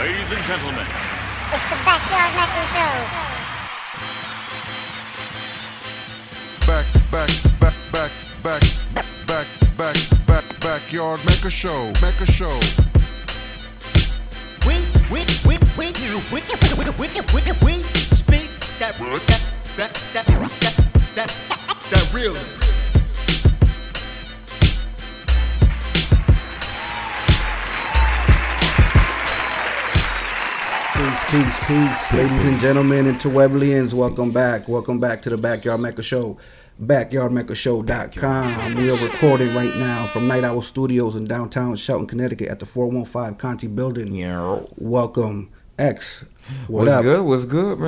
Ladies and gentlemen, It's the Backyard MECCA Show. Backyard MECCA Show. MECCA Show. We speak that realness. Peace, ladies and gentlemen, Interweblianos, welcome back to the Backyard MECCA Show, backyardmeccashow.com. We are recording right now from Night Owl Studios in downtown Shelton, Connecticut at the 415 Conti Building. Yeah. Welcome, X. What's good, man? What's good,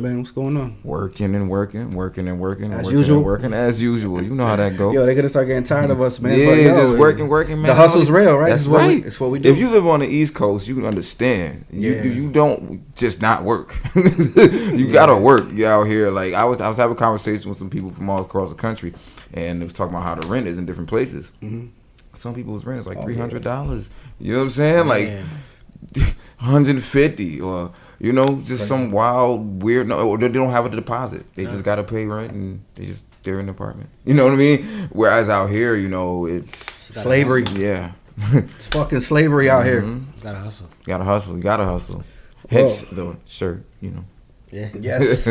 man? What's going on? Working. As usual. As usual. You know how that goes. Yo, they're gonna start getting tired of us, man. Yeah, but, just working, man. The hustle's real, right? That's right. It's what we do. If you live on the East Coast, you can understand. You don't just not work. You gotta work. You out here. Like I was having a conversation with some people from all across the country, and they was talking about how the rent is in different places. Mm-hmm. Some people's rent is like $300. You know what I'm saying? Like 150 or. You know, just some wild, weird. No, they don't have a deposit. They just gotta pay rent, and they're in the apartment. You know what I mean? Whereas out here, you know, it's slavery. Yeah, it's fucking slavery out here. Gotta hustle. You gotta hustle. Hence the shirt. You know. Yeah. Yes.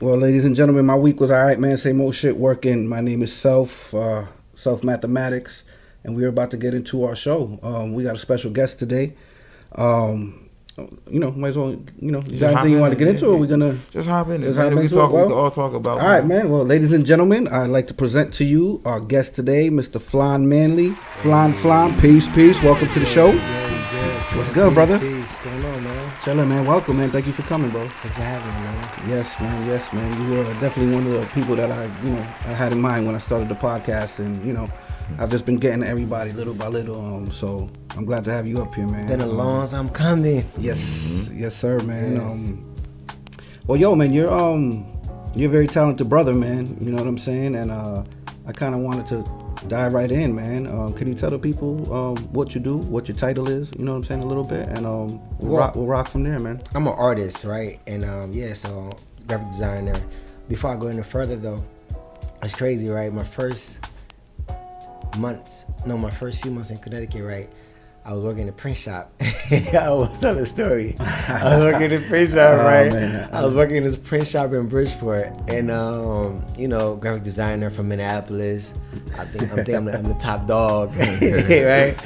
Well, ladies and gentlemen, my week was all right, man. Same old shit working. My name is SELFMATHEMATIKS, and we're about to get into our show. We got a special guest today. You know, might as well, you know, you got anything you want to get into, or we gonna just hop in? We can all talk about. All right, man. Well, ladies and gentlemen, I'd like to present to you our guest today, Mr. Flahn Manley. Flahn. Peace. Welcome to the show. What's good, brother? Peace. What's going on, man? Chilling, man. Welcome, man. Thank you for coming, bro. Thanks for having me, man. Yes, man. You were definitely one of the people that I had in mind when I started the podcast, and I've just been getting everybody little by little. So I'm glad to have you up here, man. Been a long time coming. Yes, sir, man. Yes. Well, yo, man, you're a very talented brother, man. You know what I'm saying? And I kind of wanted to dive right in, man. Can you tell the people what you do, what your title is? You know what I'm saying, a little bit, and we'll rock from there, man. I'm an artist, right? And so graphic designer. Before I go any further, though, it's crazy, right? My first few months in Connecticut, right? I was working in a print shop. I was telling a story. I was working in a print shop, right? Man. I was working in this print shop in Bridgeport, and graphic designer from Minneapolis. I think I'm the top dog, right?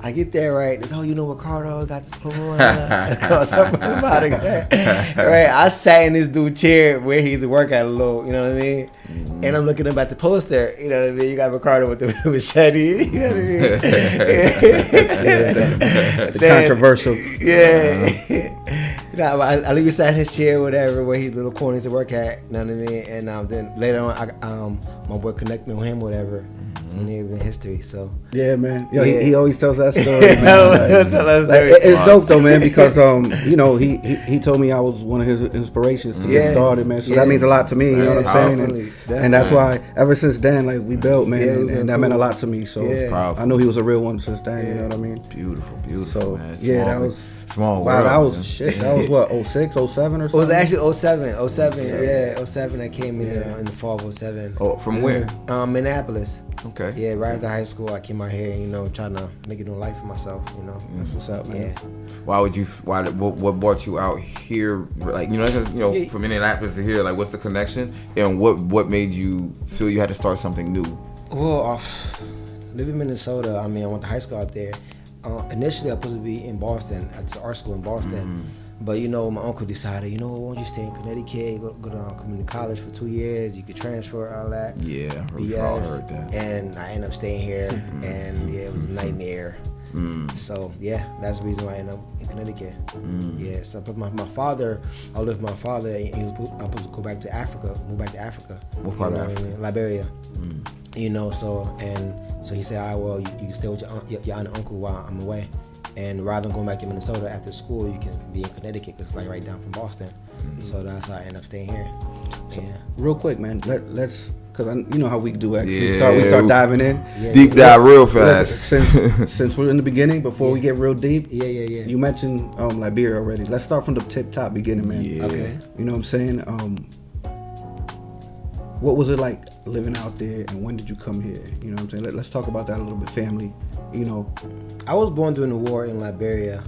I get there, right? It's Ricardo got this cool something about it, right? I sat in this dude's chair where he used to work at a little, you know what I mean? Mm-hmm. And I'm looking up at the poster, you know what I mean? You got Ricardo with the machete, you know what I mean? The controversial. Yeah. I leave sat in his chair, whatever, where his little corner to work at, you know what I mean? And then later on, my boy connected me with him, whatever. And even history, so yeah, man. Yo, he always tells that story, man. Tell that story. It's dope though, man, because he told me I was one of his inspirations to get started, man. So that means a lot to me. You know what I'm saying? And that's why ever since then, like we built, man, and that meant a lot to me. So I know he was a real one since then. You know what I mean? Beautiful, so, man. That was. Small wow, world, that was shit. That was what, 06, 07 or something? It was actually 07. 07 I came in the fall of 07. Oh, from where? Minneapolis. Okay. Yeah, right after high school I came out here, trying to make a new life for myself, That's what's up, man. Yeah. What brought you out here? Like, from Minneapolis to here, like what's the connection? And what made you feel you had to start something new? Well, living in Minnesota, I went to high school out there. Initially, I was supposed to be in Boston, at the art school in Boston. But, my uncle decided, why don't you stay in Connecticut, go to community college for 2 years, you could transfer, all that. Yeah, we've all heard that. And I ended up staying here, and it was a nightmare. So, that's the reason why I ended up in Connecticut. Yeah, so but my father, I lived with my father, and I was supposed to go back to Africa, move back to Africa. What part of Africa? Liberia. So he said, all right, well, you can stay with your aunt and uncle while I'm away. And rather than going back to Minnesota after school, you can be in Connecticut because it's like right down from Boston. So that's how I ended up staying here. So, real quick, man, let's because you know how we do actually. Yeah. We start diving in. Deep dive real fast. Since we're in the beginning, before we get real deep. Yeah. You mentioned Liberia already. Let's start from the top beginning, man. Yeah. Okay. You know what I'm saying? What was it like living out there, and when did you come here? You know what I'm saying? Let's talk about that a little bit, family. You know, I was born during the war in Liberia.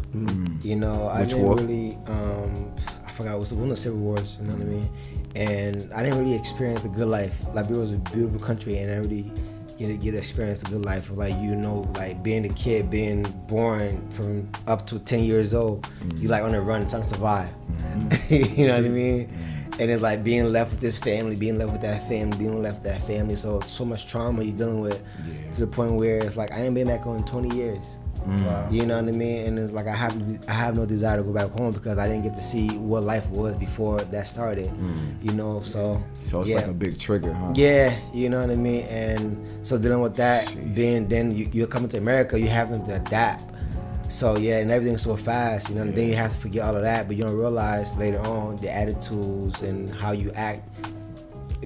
You know, I Which didn't war? really, I forgot, it was one of the civil wars, you know what I mean? And I didn't really experience the good life. Liberia was a beautiful country, and I really get to experience the good life of, like, you know, like being a kid, being born from up to 10 years old, you like on the run, trying to survive. You know what I mean? And it's like being left with this family, being left with that family, being left with that family. So much trauma you're dealing with, to the point where it's like I ain't been back home in 20 years. Wow. You know what I mean? And it's like I have no desire to go back home because I didn't get to see what life was before that started. You know, so it's like a big trigger, huh? Yeah, you know what I mean? And so dealing with that, then you're coming to America, you're having to adapt. So yeah, and everything's so fast, you know, and then you have to forget all of that, but you don't realize later on the attitudes and how you act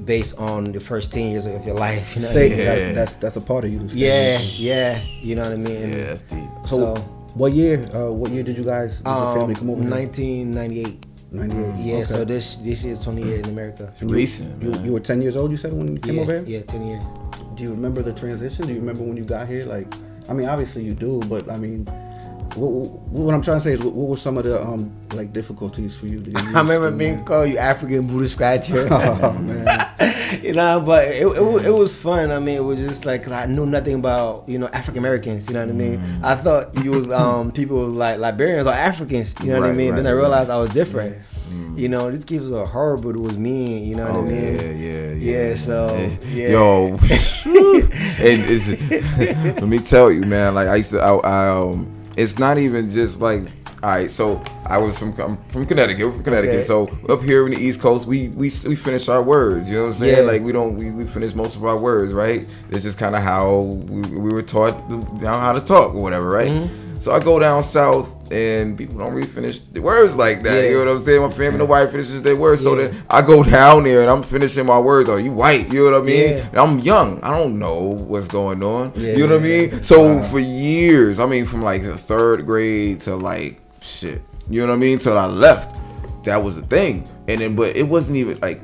based on the first 10 years of your life, you know. That's a part of you. Yeah, you know what I mean. Yeah, that's deep. So what year did you guys, your family come over? 1998. 98. Yeah, okay. so this is 20 years in America. It's recent. You were 10 years old, you said, when you came over here? Yeah, 10 years. Do you remember the transition? Do you remember when you got here? Like, I mean, obviously you do, but I mean, what I'm trying to say is, what were some of the like difficulties for you? I remember being called you African booty scratcher. Oh man, you know, but it was fun. I mean, it was just like I knew nothing about, you know, African Americans. You know what I mean? I thought you was people was like Liberians or Africans. You know what I mean? Then I realized I was different. You know, these kids were horrible. It was mean. You know what I mean? Yeah. So yo, let me tell you, man. Like I used to, it's not even just like, all right, so I'm from Connecticut. We're from Connecticut. Okay. So up here in the East Coast, we finish our words. You know what I'm saying? Yeah. Like we finish most of our words, right? It's just kind of how we were taught how to talk or whatever, right? Mm-hmm. So I go down south and people don't really finish the words like that. Yeah. You know what I'm saying? My family, nobody finishes their words. So then I go down there and I'm finishing my words. Oh, you white? You know what I mean? Yeah. And I'm young. I don't know what's going on. Yeah. You know what I mean? So for years, I mean, from like the 3rd grade to like shit. You know what I mean? Till I left, that was the thing. And then, but it wasn't even like,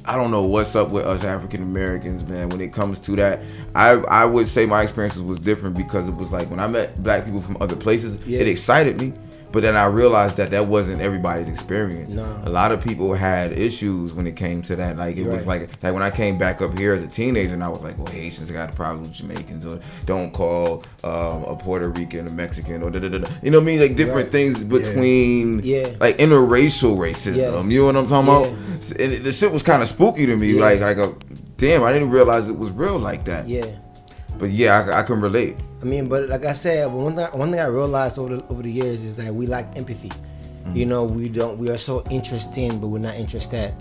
I don't know what's up with us African Americans, man. When it comes to that, I would say my experiences was different because it was like when I met black people from other places, it excited me. But then I realized that wasn't everybody's experience. No. A lot of people had issues when it came to that. Like it was like when I came back up here as a teenager, and I was like, well, Haitians got problems with Jamaicans, or don't call a Puerto Rican a Mexican, or da-da-da-da. You know what I mean? Like different things between like interracial racism. Yes. You know what I'm talking about? And the shit was kind of spooky to me. Like damn, I didn't realize it was real like that. Yeah. But I can relate. I mean, but like I said, one thing I realized over the years is that we lack empathy. You know, we are so interesting, but we're not interested.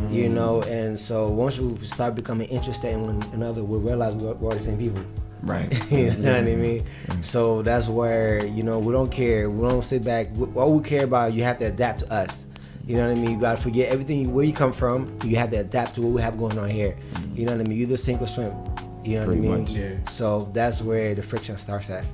You know, and so once you start becoming interested in one another, we'll realize we're the same people. Right. You know what I mean? So that's where, you know, we don't care. We don't sit back. All we care about, you have to adapt to us. You know what I mean? You gotta forget everything where you come from. You have to adapt to what we have going on here. You know what I mean? You either sink or swim. You know what I mean? Yeah. So that's where the friction starts at.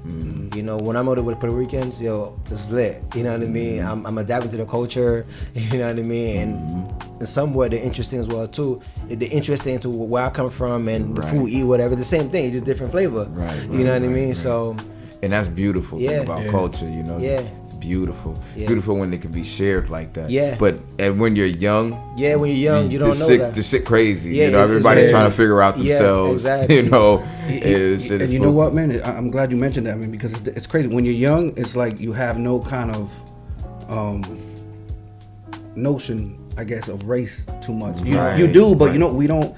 You know, when I'm out with Puerto Ricans, it's lit. You know what I mean? I'm adapting to the culture. You know what I mean? And in some way, they're interesting as well too. They're interesting to where I come from and the food we eat, whatever. The same thing, just different flavor. You know what I mean? Right. So, and that's beautiful thing about culture. You know. Yeah. Beautiful. Beautiful when it can be shared like that. Yeah. But when you're young. Yeah, when you're young, you don't know that. The shit crazy. You know, everybody's trying to figure out themselves. Yes, exactly. You know. And you know what, man? I'm glad you mentioned that, man, because it's crazy. When you're young, it's like you have no kind of notion, I guess, of race too much. You do, but you know, we don't.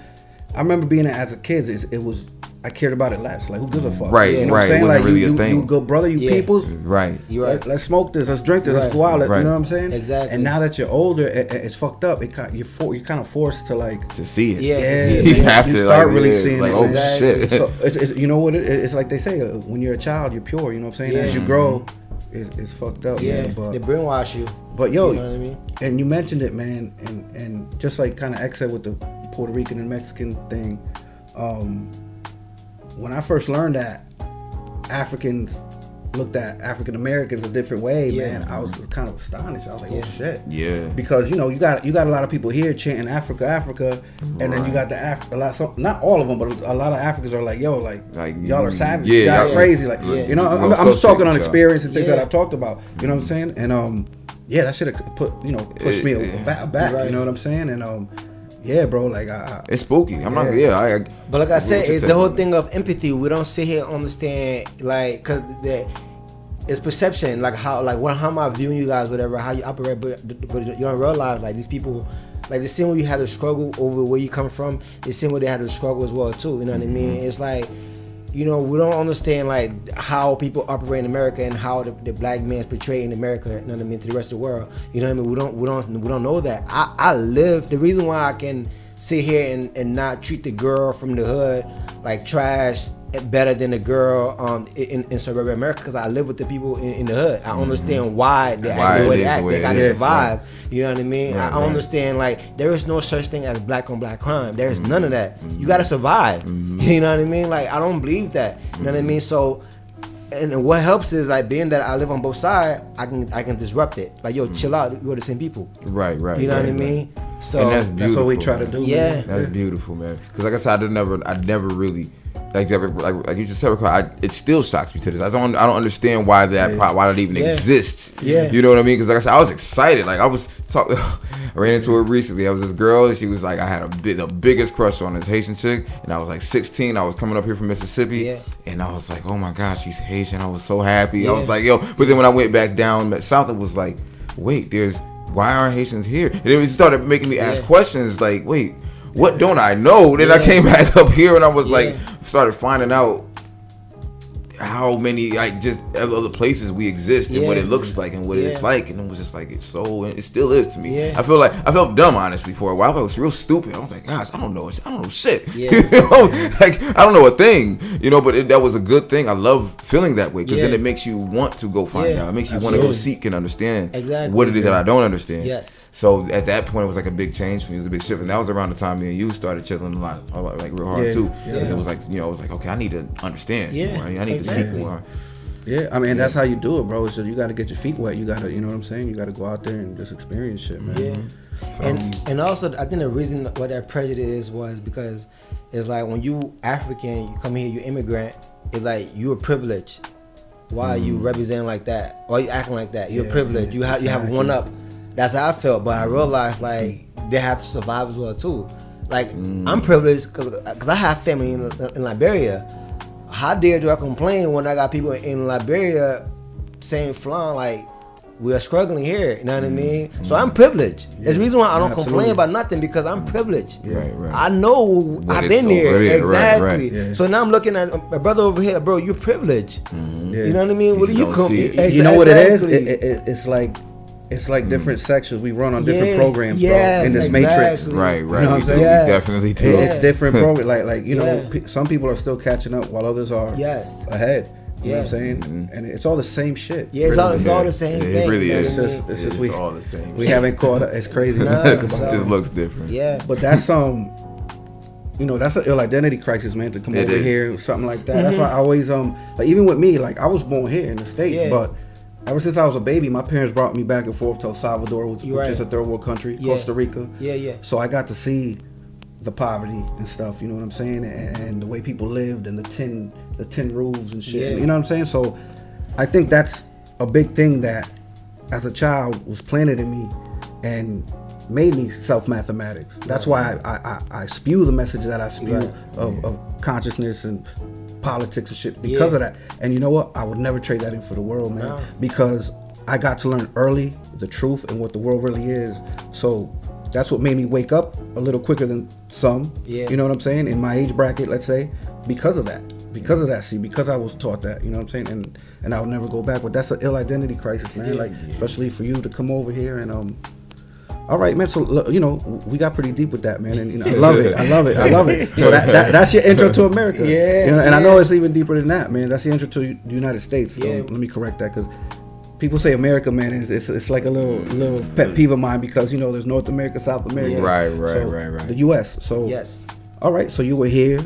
I remember being as a kid, it was. I cared about it less. Like, who gives a fuck? Right, you know what I'm saying? Like, really you good brother, you peoples. Right. You're right. Let's smoke this. Let's drink this. Let's go out. You know what I'm saying? Exactly. And now that you're older, it's fucked up. You're kind of forced to like to see it. You have to start really seeing like, it. Oh shit. So it's you know what? It's like they say, when you're a child, you're pure. You know what I'm saying? As you grow, is fucked up. Yeah, man, but they brainwash you. But yo, you know what I mean? And you mentioned it, man, and just like kind of X said with the Puerto Rican and Mexican thing. When I first learned that Africans looked at African Americans a different way, man, I was kind of astonished. I was like, oh shit. Yeah. Because you got a lot of people here chanting Africa, Africa, and then you got not all of them, but a lot of Africans are like, yo, like y'all are savage, y'all crazy, like you know. I'm just talking on experience and things that I've talked about. You know what I'm saying? And that should have pushed me back. You know what I'm saying? And yeah, bro, like it's spooky. I'm not. But like I said, it's the whole thing of empathy. We don't sit here and understand, like, cause it's perception, like how am I viewing you guys, whatever, how you operate, but you don't realize like these people, like the same way you had to struggle over where you come from, the same way they had to struggle as well too. You know what I mean? It's like, we don't understand like how people operate in America and how the black man is portrayed in America. You know what I mean, to the rest of the world. You know what I mean? We don't know that. I live. The reason why I can sit here and not treat the girl from the hood like trash better than the girl in suburban America, because I live with the people in the hood. I understand why they act the way they act. They gotta survive. Right. You know what I mean? I understand like there is no such thing as black on black crime. There is none of that. You gotta survive. You know what I mean? Like I don't believe that. You know what I mean? So, and what helps is like being that I live on both sides, I can disrupt it. Like yo, chill out. We're the same people. Right. You know what I mean? So and that's beautiful. That's what we try to do. Yeah, man. That's beautiful, man. Because like I said, I never really. Like you just said, it still shocks me to this. I don't understand why that even exists. Yeah, you know what I mean? Because like I said, I was excited. Like I was talking, I ran into her recently. I was this girl, and she was like, I had the biggest crush on this Haitian chick, and I was like 16. I was coming up here from Mississippi, and I was like, oh my gosh, she's Haitian. I was so happy. I was like, yo. But then when I went back down south, it was like, wait, why aren't Haitians here? And it started making me ask questions like, wait. What don't I know? Then I came back up here and I was like, started finding out how many like just other places we exist and what it looks like and what it's like, and it was just like it still is to me. I felt dumb honestly for a while. I was real stupid. I was like, gosh, I don't know shit. You know? Like I don't know a thing. You know, but that was a good thing. I love feeling that way because then it makes you want to go find out. It makes you want to go seek and understand what it is that I don't understand. So at that point, it was like a big change for me. It was a big shift, and that was around the time me and you started chilling a lot, like real hard too. Because it was like, I was like, okay, I need to understand more. I need to seek more. Yeah, I mean that's how you do it, bro. So you got to get your feet wet. You got to, you know what I'm saying? You got to go out there and just experience shit, man. And also, I think the reason what that prejudice was because it's like when you African, you come here, you immigrant. It's like you're privileged. Why are you representing like that? Why are you acting like that? You're privileged. You have one up. That's how I felt, but I realized like they have to survive as well too. Like I'm privileged because I have family in Liberia. How dare do I complain when I got people in Liberia saying Flahn like we are struggling here? You know what I mean? So I'm privileged. There's a reason why I don't complain about nothing because I'm privileged. Right. I know I've been there exactly. Right. So now I'm looking at my brother over here, bro. You're privileged. You know what I mean? What do you come? You know what it is? It's like different sections. We run on different programs, bro, in this matrix. Right. You know what I'm saying? We definitely do. It's different programs. Like you know, some people are still catching up while others are ahead. You know what I'm saying? And it's all the same shit. Yeah, it's all the same thing. It really is. It's all the same. We haven't caught up. It's crazy. It just looks different. Yeah. But that's that's an ill identity crisis, man. To come over here, something like that. That's why I always like even with me, like I was born here in the States, but ever since I was a baby, my parents brought me back and forth to El Salvador, which is a third world country, Costa Rica. So I got to see the poverty and stuff, you know what I'm saying, and the way people lived and the tin roofs and shit. You know what I'm saying? So I think that's a big thing that as a child was planted in me and made me self-mathematics. That's why I spew the message that I spew of consciousness and politics and shit because of that. And you know what? I would never trade that in for the world, man. Because I got to learn early the truth and what the world really is. So that's what made me wake up a little quicker than some. You know what I'm saying? In my age bracket, let's say, because of that. Because I was taught that, you know what I'm saying? And I would never go back. But that's an ill identity crisis, man. Like especially for you to come over here and all right, man. So you know, we got pretty deep with that, man, and you know, I love it. So that's your intro to America. You know, and I know it's even deeper than that, man. That's the intro to the United States. Let me correct that because people say America, man, it's like a little pet peeve of mine because there's North America, South America, Right. the U.S. So Yes. all right, so you were here.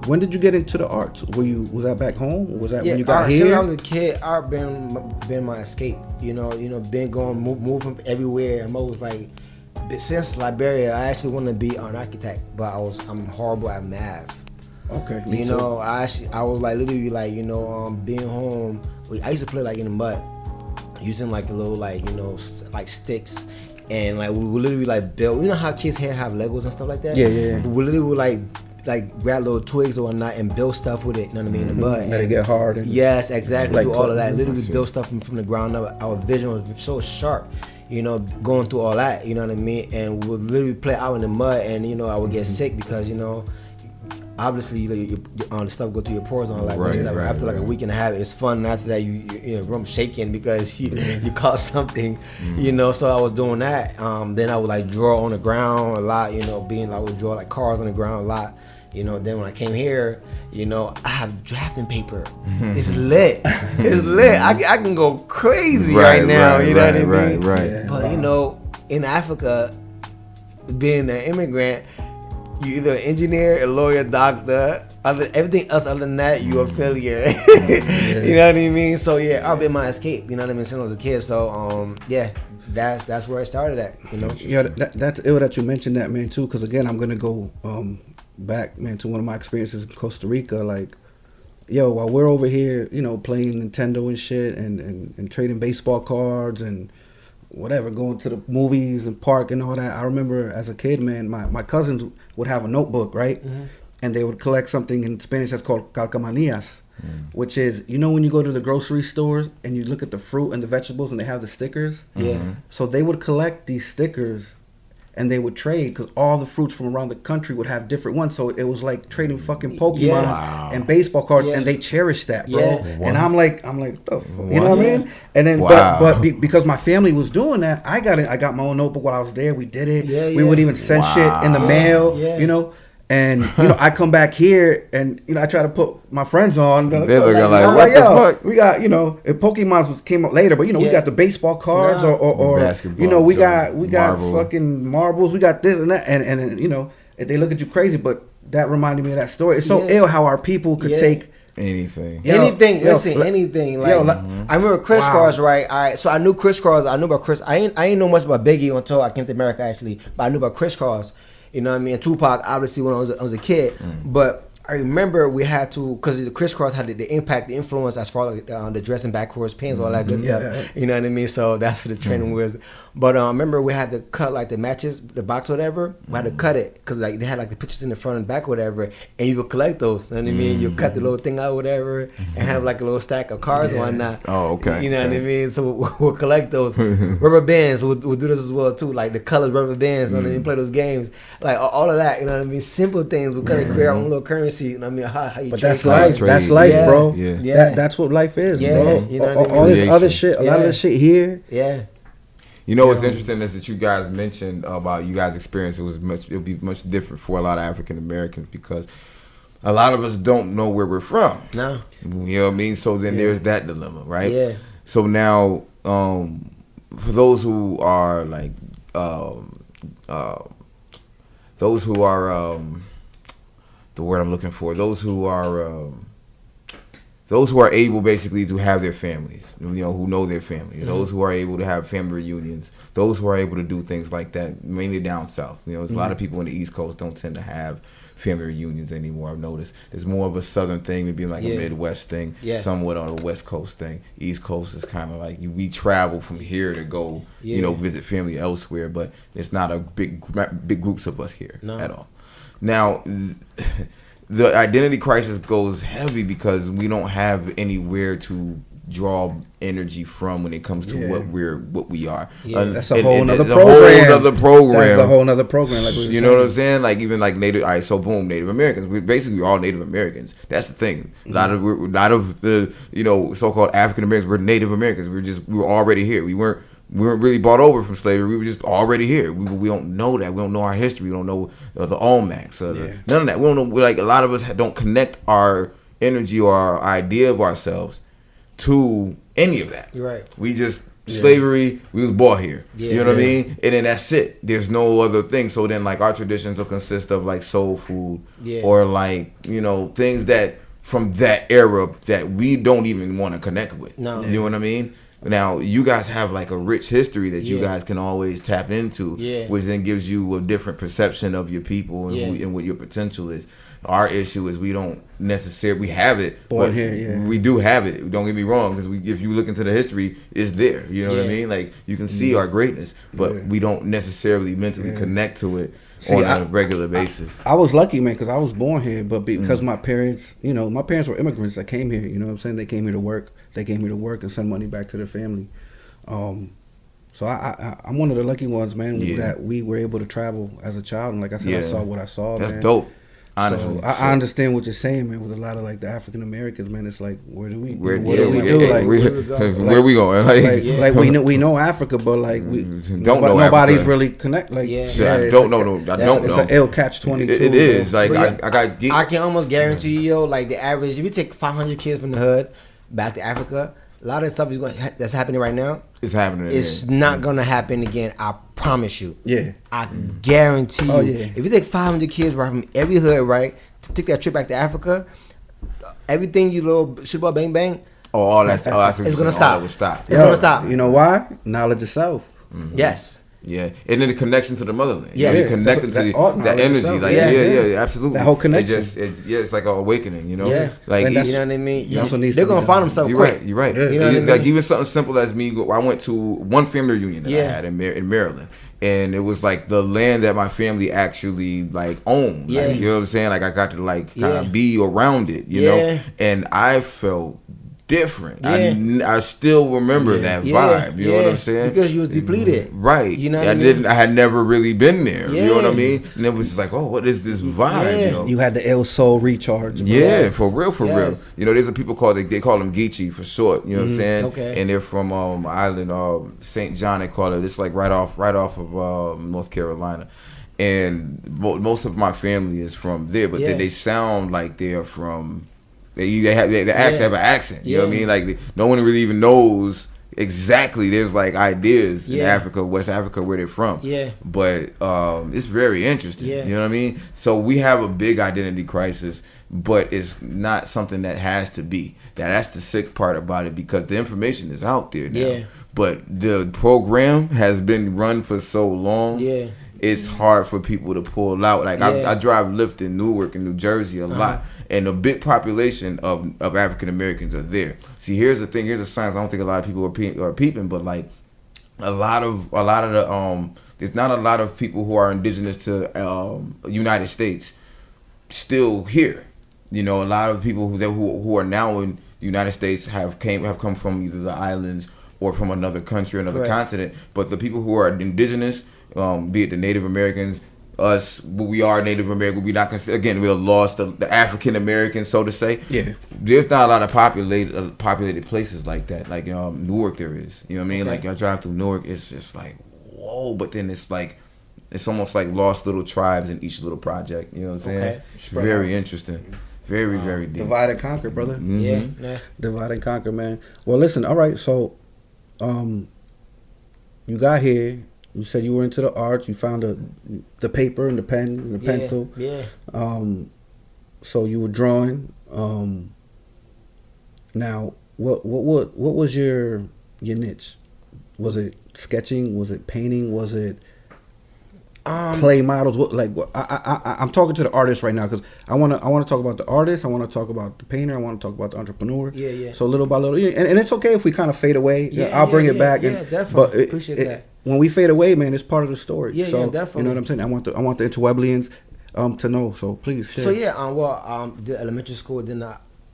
When did you get into the arts? Was that back home? Or was that when you got art, here? Since I was a kid, art been my escape. Been going moving everywhere. I'm always like, since Liberia, I actually wanted to be an architect, but I'm horrible at math. Okay, me too. I was like literally like being home. I used to play like in the mud, using like a little like like sticks, and like we would literally like build. You know how kids here have Legos and stuff like that? Yeah. We literally would like grab little twigs or whatnot and build stuff with it. You know what I mean? In the mud. Let it get hard. Yes, exactly. Like do all of that. cooking. Literally build stuff from the ground up. Our vision was so sharp. Going through all that. You know what I mean? And we'd literally play out in the mud, and I would get sick because obviously the stuff go through your pores and all that good stuff. After like a week and a half, it's fun. And after that, you in a room shaking because you caught something. So I was doing that. Then I would like draw on the ground a lot. I would draw like cars on the ground a lot. Then when I came here, I have drafting paper. It's lit. It's lit. I can go crazy right now. You know what I mean? Right. But in Africa, being an immigrant, you either an engineer, a lawyer, doctor. Everything else other than that, you're a failure. You know what I mean? So I've been my escape. You know what I mean? Since I was a kid. So that's where I started at. Yeah, that's ill that you mentioned that, man, too. Because again, I'm gonna go back, man, to one of my experiences in Costa Rica. Like, while we're over here, playing Nintendo and shit, and trading baseball cards and whatever, going to the movies and park and all that. I remember as a kid, man, my cousins would have a notebook, right? And they would collect something in Spanish that's called calcamonías, which is, when you go to the grocery stores and you look at the fruit and the vegetables and they have the stickers. So they would collect these stickers and they would trade because all the fruits from around the country would have different ones. So it was like trading fucking Pokemon and baseball cards, and they cherished that, bro. And I'm like, what the fuck? You know what I mean? And then, because my family was doing that, I got my own notebook while I was there. We did it. We would even send shit in the mail, And I come back here and I try to put my friends on. They're looking like, what the fuck? We got Pokemon came up later, but we got the baseball cards or basketball, we got marble. fucking marbles. We got this and that, and they look at you crazy. But that reminded me of that story. It's so ill how our people could take anything. Anything. Like, I remember crisscross, right? All right, so I knew crisscross. I knew about Chris. I ain't know much about Biggie until I came to America actually, but I knew about crisscross. You know what I mean? And Tupac, obviously, when I was a kid. But I remember we had to, because the crisscross had the impact, the influence as far as the dressing backwards pants, all that good stuff. You know what I mean? So that's for the training wheels. But I remember we had to cut like the matches, the box, whatever. We had to cut it because like they had like the pictures in the front and back, whatever. And you would collect those. You know what I mean? You cut the little thing out, whatever, and have like a little stack of cards and whatnot. Oh, okay. You know what I mean? So we'll collect those. Rubber bands, we'll do this as well too. Like the colored rubber bands, you know what I mean? Play those games. Like all of that, you know what I mean? Simple things. We kind of create our own little currency. You know what I mean? How you But trade that's life. trade. That's life, bro. Yeah. That's what life is, Yeah. bro. You know what I mean? All this Creation. other shit, a lot of this shit here. Yeah. What's interesting is that you guys mentioned about you guys' experience. It'll be much different for a lot of African Americans because a lot of us don't know where we're from. No. You know what I mean? So then there's that dilemma, right? Yeah. So now, for those who are like, those who are, the word I'm looking for, those who are able basically to have their families, who know their families, those who are able to have family reunions, those who are able to do things like that, mainly down south. There's a lot of people on the East Coast don't tend to have family reunions anymore. I've noticed it's more of a Southern thing, maybe like a Midwest thing, somewhat on a West Coast thing. East Coast is kind of like we travel from here to go, visit family elsewhere, but it's not a big groups of us here at all. Now, the identity crisis goes heavy because we don't have anywhere to draw energy from when it comes to what we are. That's a whole nother program. That's a whole nother program. Like you know what I'm saying? Like even like Native. All right, so boom, Native Americans. We're all Native Americans. That's the thing. A lot of the so-called African Americans. We're Native Americans. We were already here. We weren't really bought over from slavery. We were just already here. We don't know that. We don't know our history. We don't know the Olmecs. None of that. We don't know. Like a lot of us don't connect our energy or our idea of ourselves to any of that. You're right. We just slavery. We was born here. Yeah, you know what I mean? And then that's it. There's no other thing. So then like our traditions will consist of like soul food, or like things that from that era that we don't even want to connect with. No. You know what I mean? Now you guys have like a rich history that you guys can always tap into, which then gives you a different perception of your people and what your potential is. Our issue is we don't necessarily have it, but we do have it. Don't get me wrong, because if you look into the history, it's there. You know what I mean? Like you can see our greatness, but we don't necessarily mentally connect to it on a regular basis. I was lucky, man, because I was born here, but because my parents, my parents were immigrants that came here. You know what I'm saying? They came here to work. They came here to work and send money back to their family. So I'm one of the lucky ones, man, that we were able to travel as a child. And like I said, I saw what I saw. That's man. dope. Honestly, so I understand what you're saying, man. With a lot of like the African Americans, man, it's like what do we do? Where we going? Like we know Africa, but like we don't know. Nobody's Africa. really connect. Like I don't know. I don't know. It's an ill catch-22. It is like I can almost guarantee you, like the average. If you take 500 kids from the hood back to Africa, a lot of stuff that's happening right now. It's happening. It's not gonna happen again. I promise you. Yeah. I guarantee you. Oh, yeah. If you take 500 kids right from every hood, right, to take that trip back to Africa, everything you little shitball bang bang. All that's it's gonna stop. It's gonna stop. You know why? Knowledge of self. Mm-hmm. Yes. Yeah, and then the connection to the motherland. Yeah, connecting to that energy. Like absolutely. That whole connection. It's like an awakening. Yeah, like you know what I mean. They're gonna find themselves. You're quick. right. You're right. Yeah. You know what I mean? Like even something simple as me. I went to one family reunion that I had in Maryland. And it was like the land that my family actually like owned. Yeah. Like, you know what I'm saying? Like I got to like kind of be around it, you know? And I felt different. I still remember that vibe. You know what I'm saying? Because you was depleted. Right. You know what I mean? I had never really been there. You know what I mean? And it was just like, oh, what is this vibe? You know? You had the El Soul recharge. Yeah, for real. You know, there's some people they call them Geechee for short. You know what I'm saying? Okay. And they're from island St. John. They call it. It's like right off of North Carolina. And most of my family is from there, but then they sound like they're from. They have an accent. You know what I mean? Like no one really even knows exactly. There's like ideas in Africa, West Africa, where they're from. Yeah. But it's very interesting. Yeah. You know what I mean? So we have a big identity crisis, but it's not something that has to be. That's the sick part about it, because the information is out there now. Yeah. But the program has been run for so long. Yeah. It's hard for people to pull out. Like I drive Lyft in Newark in New Jersey a lot. And a big population of African Americans are there. See, here's the thing. Here's the science. I don't think a lot of people are peeping, but like a lot of the there's not a lot of people who are indigenous to United States still here. You know, a lot of people who are now in the United States have come from either the islands or from another country, another continent. But the people who are indigenous, be it the Native Americans, us, we are Native American. We not again. We're lost the African Americans, so to say. Yeah. There's not a lot of populated places like that. Like Newark, there is. You know what I mean? Like I drive through Newark, it's just like whoa. But then it's almost like lost little tribes in each little project. You know what I'm saying? It's very interesting. Very very deep. Divide and conquer, brother. Mm-hmm. Yeah. Divide and conquer, man. Well, listen. All right. So, you got here. You said you were into the arts. You found the paper and the pen and the pencil. Yeah. So you were drawing. Now, what was your niche? Was it sketching? Was it painting? Was it clay models? I'm talking to the artist right now, because I want to talk about the artist. I want to talk about the painter. I want to talk about the entrepreneur. Yeah. So little by little, and it's okay if we kind of fade away. I'll bring it back. Yeah, definitely. Appreciate that. When we fade away, man, it's part of the story. Yeah, so, definitely. You know what I'm saying? I want the Interweblians to know. So please share. So the elementary school, then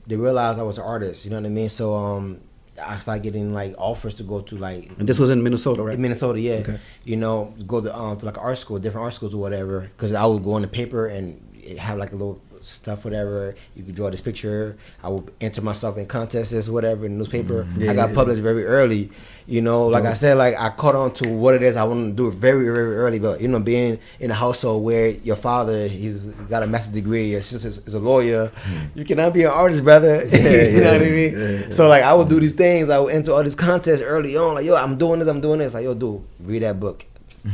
they realized I was an artist. You know what I mean? So I started getting like offers to go to like. And this was in Minnesota, right? In Minnesota, yeah. Okay. You know, go to like art school, different art schools or whatever, because I would go in the paper and it have like a little stuff, whatever. You could draw this picture. I would enter myself in contests, whatever, in the newspaper. I got published very early. You know, like I said, like I caught on to what it is I want to do very, very early. But you know, being in a household where your father, he's got a master's degree, your sister is a lawyer, you cannot be an artist, brother. You know what I mean? So like I would do these things. I would enter all these contests early on. Like, yo, I'm doing this. Like, yo, dude, read that book.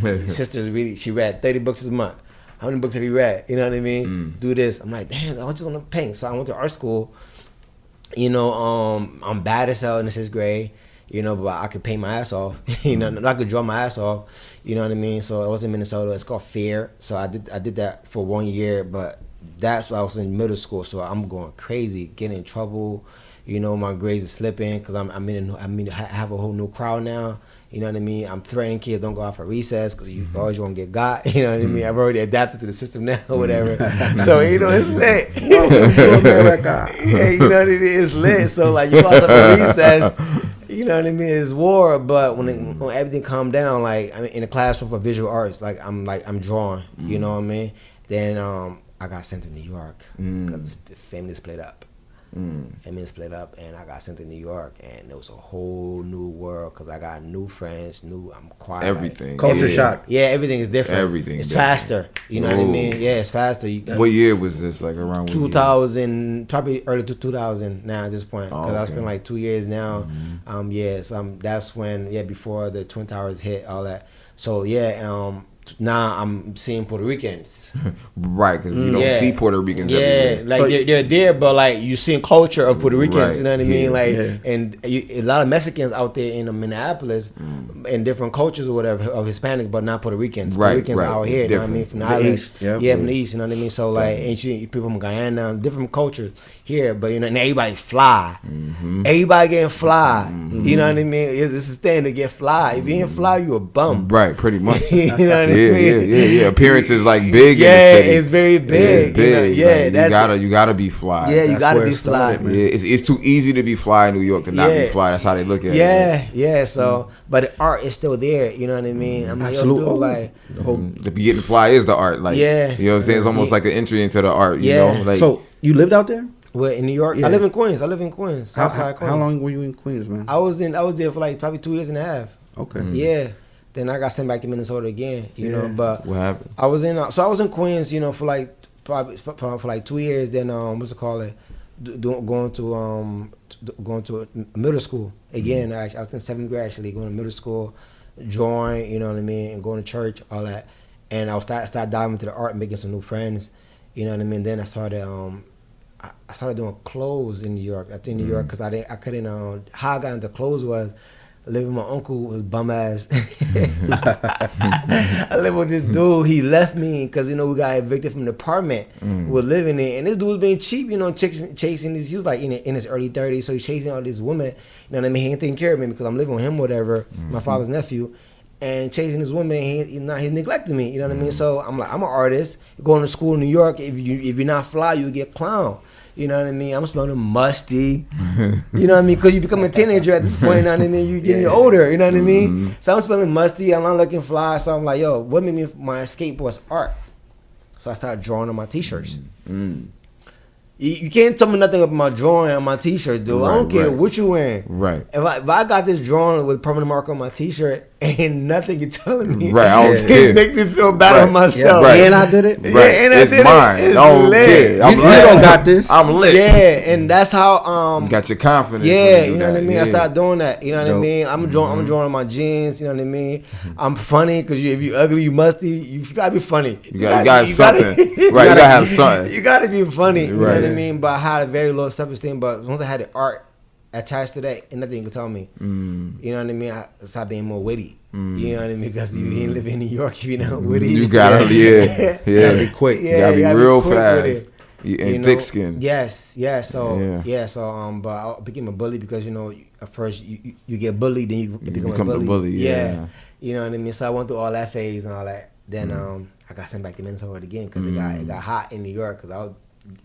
Your sister's reading. She read 30 books a month. How many books have you read? You know what I mean? Do this. I'm like, damn, I just want to paint. So I went to art school. You know, I'm bad as hell in the 6th grade. You know, but I could paint my ass off. You know, I could draw my ass off. You know what I mean? So I was in Minnesota. It's called Fair. So I did that for 1 year. But that's why I was in middle school. So I'm going crazy, getting in trouble. You know, my grades are slipping because I have a whole new crowd now. You know what I mean? I'm threatening kids, don't go out for recess because you always want to get got. You know what I mean? I've already adapted to the system now or whatever. So, you know, it's lit. Amerikkka. Yeah, you know what I mean? It's lit. So, like, you go out for recess, you know what I mean? It's war. But when everything calmed down, like, I mean, in the classroom for visual arts, I'm drawing. You know what I mean? Then I got sent to New York because the family split up. Family split up, and I got sent to New York, and it was a whole new world because I got new friends, I'm quiet. Everything. Culture shock. Yeah, everything is different. Everything is It's faster. You know what I mean? Yeah, it's faster. What year was this? Like around 2000, probably early 2000 now at this point because I spent like 2 years now. That's when before the Twin Towers hit, all that. So now I'm seeing Puerto Ricans. Right, because you don't see Puerto Ricans everywhere. Like so they're there, but like you seeing culture of Puerto Ricans, right. You know what I mean? Like, and a lot of Mexicans out there in Minneapolis, in different cultures or whatever of Hispanic, but not Puerto Ricans. Puerto Ricans are out here, you know what I mean? From the island, East, from the East, you know what I mean? So like, people from Guyana, different cultures here, but you know, and everybody fly. Everybody getting fly. You know what I mean? It's a stand to get fly. If you ain't fly, you a bum. Right, pretty much. You know what I mean? Yeah. Appearance is like big. Yeah, in the city. it's very big. It's big. You know? Like, you gotta be fly. Yeah, you gotta be fly. It's too easy to be fly in New York to not be fly. That's how they look at it. Yeah. So, but the art is still there. You know what I mean? I'm like, absolutely. Yo, dude, like, the getting fly is the art. Like, you know what I'm saying? It's almost like an entry into the art. You know, like. So you lived out there? Well, in New York, I live in Queens. Southside Queens. How long were you in Queens, man? I was there for like probably 2 years and a half. Okay. Yeah. Then I got sent back to Minnesota again, you know. But what happened? I was in Queens, you know, for like probably for like 2 years. Then going to middle school again. Actually, I was in 7th grade actually, going to middle school, drawing, you know what I mean, and going to church, all that. And I start diving into the art, and making some new friends, you know what I mean. Then I started doing clothes in New York. I think New York because I couldn't. How I got into clothes was. I lived with my uncle, was bum ass. I lived with this dude. He left me because, you know, we got evicted from the apartment we were living in. And this dude was being cheap, you know, chasing this. He was like in his early 30s, so he's chasing all these women. You know what I mean? He ain't taking care of me because I'm living with him, whatever, my father's nephew. And chasing this woman, he's neglecting me. You know what I mean? So I'm like, I'm an artist. Going to school in New York, if you're not fly, you get clown. You know what I mean? I'm smelling musty. You know what I mean? Because you become a teenager at this point, you know what I mean? You're getting older, you know what I mean? So I'm smelling musty. I'm not looking fly. So I'm like, yo, what made me my escape was art. So I started drawing on my T-shirts. You can't tell me nothing about my drawing on my T-shirt, dude. I don't care what you wearing. Right. If I got this drawing with permanent marker on my T-shirt, ain't nothing you're telling me. Right, I don't It make me feel bad on myself. Right. And I did it. Right. Yeah, and it's I did mine. It's I don't lit. care. You don't got this. I'm lit. Yeah, and that's how You got your confidence. yeah, you know what I mean? I started doing that. You know what I Dope. mean? I'm drawing on my jeans, you know what I mean? I'm funny because if you ugly, you musty, you gotta be funny. You got something. Right, you gotta have something. You gotta be funny, you know what I Right. mean? But I had a very low self-esteem, but once I had the art attached to that, and nothing could tell me. You know what I mean? I started being more witty. You know what I mean? Because you ain't living in New York if you're not witty. You gotta, You gotta be quick. You gotta be real quick with fast. it. And thick skin. Yes. But I became a bully because, you know, at first you get bullied, then you become the bully. Yeah. You know what I mean? So I went through all that phase and all that. Then I got sent back to Minnesota again because it got hot in New York because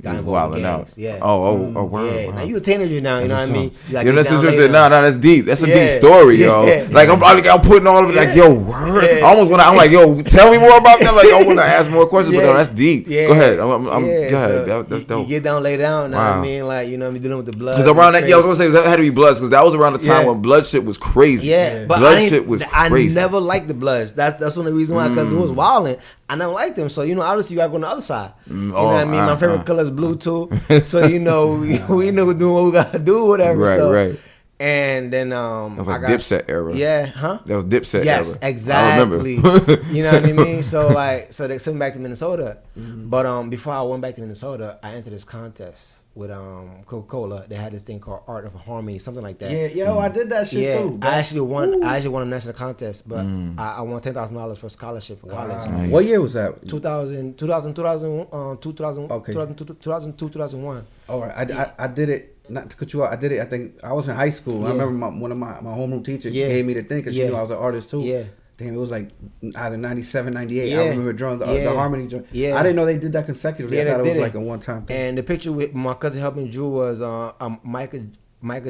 got involved in gangs. out. Yeah. Word. Yeah. Wow. Now you a teenager now, you know what I mean? You Yo, that's down just later. that's deep. That's a Yeah. deep story, yo. Yeah. Like I'm putting all of it. Like, yo, word. Yeah. I almost I'm like, yo, tell me more about that. Like, I want to ask more questions, but no, that's deep. Yeah. Go ahead. Go Yeah, ahead. so That's dope. You get down, lay down. You know what Wow. I mean? Like, you know, me dealing with the blood. Because around that, crazy. I was gonna say that had to be Bloods, because that was around the time when blood shit was crazy. Yeah, but blood shit was crazy. I never liked the Bloods. That's one of the reasons why I couldn't do was wilding. I never liked them. So, you know, obviously you gotta go on the other side. You know what I mean? My favorite color is blue too. So, you know, we know we're doing what we gotta do, whatever. Right, so, right. And then That was like Dipset era. Yeah, huh? That was Dipset era. Yes, I exactly. remember. You know what I mean? So they sent me back to Minnesota. But before I went back to Minnesota, I entered this contest with Coca-Cola. They had this thing called Art of Harmony, something like that. Yeah, yo, I did that shit too. I actually won a national contest, but I won $10,000 for a scholarship for college. Nice. What year was that? 2000, 2001. All right, I did it. Not to cut you out, I did it. I think I was in high school. I remember one of my homeroom teachers gave me the thing because she knew I was an artist too. Yeah. Damn, it was like either 97, 98. Yeah. I remember drawing the harmony drawing. Yeah. I didn't know they did that consecutively. Yeah, I thought they it was did like a one-time thing. And the picture with my cousin helped me drew was Michael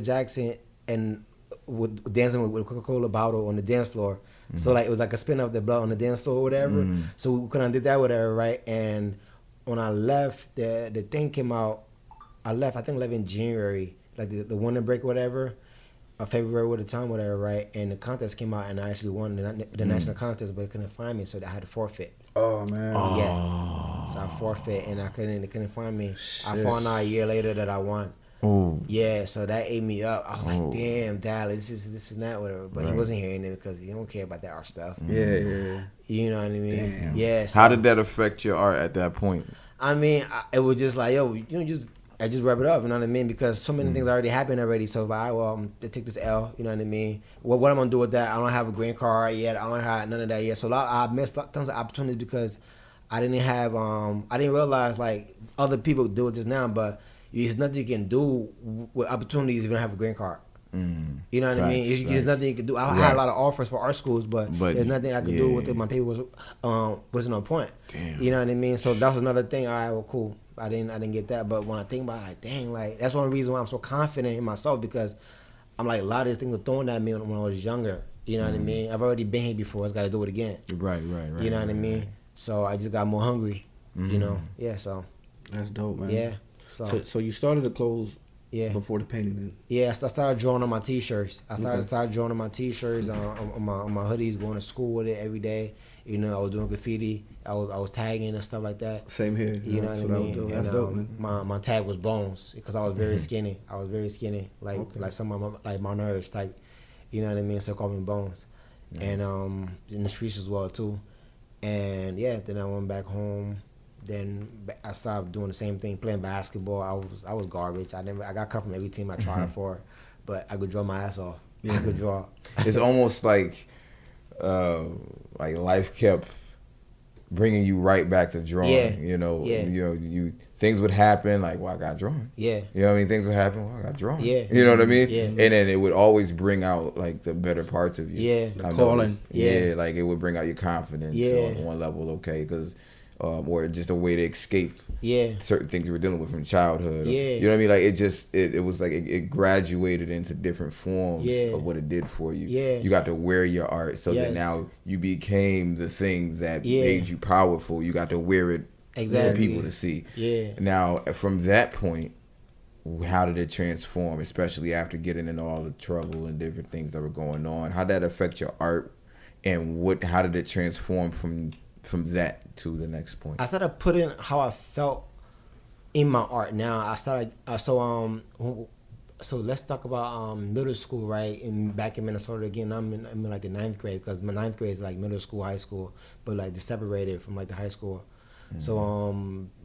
Jackson and with dancing with a Coca-Cola bottle on the dance floor. So like it was like a spin of the blood on the dance floor or whatever. So we couldn't did that whatever, right? And when I left, the thing came out. I think left in January, like the winter break or whatever. February with the time, whatever, right? And the contest came out, and I actually won the national contest, but they couldn't find me, so I had to forfeit. Oh man. Yeah. So I forfeit, and they couldn't find me. I found out a year later that I won. Oh. Yeah, so that ate me up. I was like, damn, Dad, this is not whatever. But he wasn't hearing it because he don't care about that art stuff. Yeah. You know what I mean? Damn. Yeah. So, How did that affect your art at that point? I mean, it was just like, yo, I just wrap it up, you know what I mean? Because so many things already happened already. So it's like, well, I'm gonna take this L, you know what I mean? What I'm gonna do with that? I don't have a green card yet. I don't have none of that yet. So I missed tons of opportunities because I didn't have, I didn't realize like other people do it just now, but there's nothing you can do with opportunities if you don't have a green card. You know what I mean? There's nothing you can do. I had a lot of offers for art schools, but there's nothing I could do with it. My paper wasn't on point. Damn. You know what I mean? So that was another thing. All right, well, cool. I didn't get that, but when I think about it, like, dang, like that's one reason why I'm so confident in myself because I'm like a lot of these things were thrown at me when I was younger. You know what I mean? I've already been here before. I just got to do it again. Right. You know what I mean? So I just got more hungry. You know? Yeah. So. That's dope, man. Yeah. So you started the clothes before the painting then? Yeah, so I started drawing on my t-shirts. I started drawing on my t-shirts, on my hoodies, going to school with it every day. You know, I was doing graffiti. I was tagging and stuff like that. Same here. You know what I mean? That's dope, man. My tag was Bones because I was very skinny. Like some of my nerds type. You know what I mean? So they called me Bones. Nice. And in the streets as well too. And yeah, then I went back home. Then I started doing the same thing, playing basketball. I was garbage. I got cut from every team I tried for, but I could draw my ass off. Yeah. I could draw. It's almost like life kept bringing you right back to drawing. Yeah. You things would happen like, well, I got drawing. Yeah. You know what I mean? Things would happen, well, I got drawing. Yeah. You know what I mean? Yeah. And then it would always bring out like the better parts of you. Yeah. The calling. Yeah, like it would bring out your confidence Yeah. on one level, okay, because or just a way to escape Yeah. certain things you were dealing with from childhood. Yeah. You know what I mean? Like it was like it graduated into different forms Yeah. of what it did for you. Yeah. You got to wear your art so that Yes. now you became the thing that Yeah. made you powerful. You got to wear it for Exactly. people to see. Yeah. Now, from that point, how did it transform, especially after getting into all the trouble and different things that were going on? How did that affect your art, and how did it transform from that to the next point? I started putting how I felt in my art. Now I started. So let's talk about middle school, right? Back in Minnesota again. I'm in like the 9th grade because my 9th grade is like middle school, high school, but like they separated from like the high school. Mm-hmm. So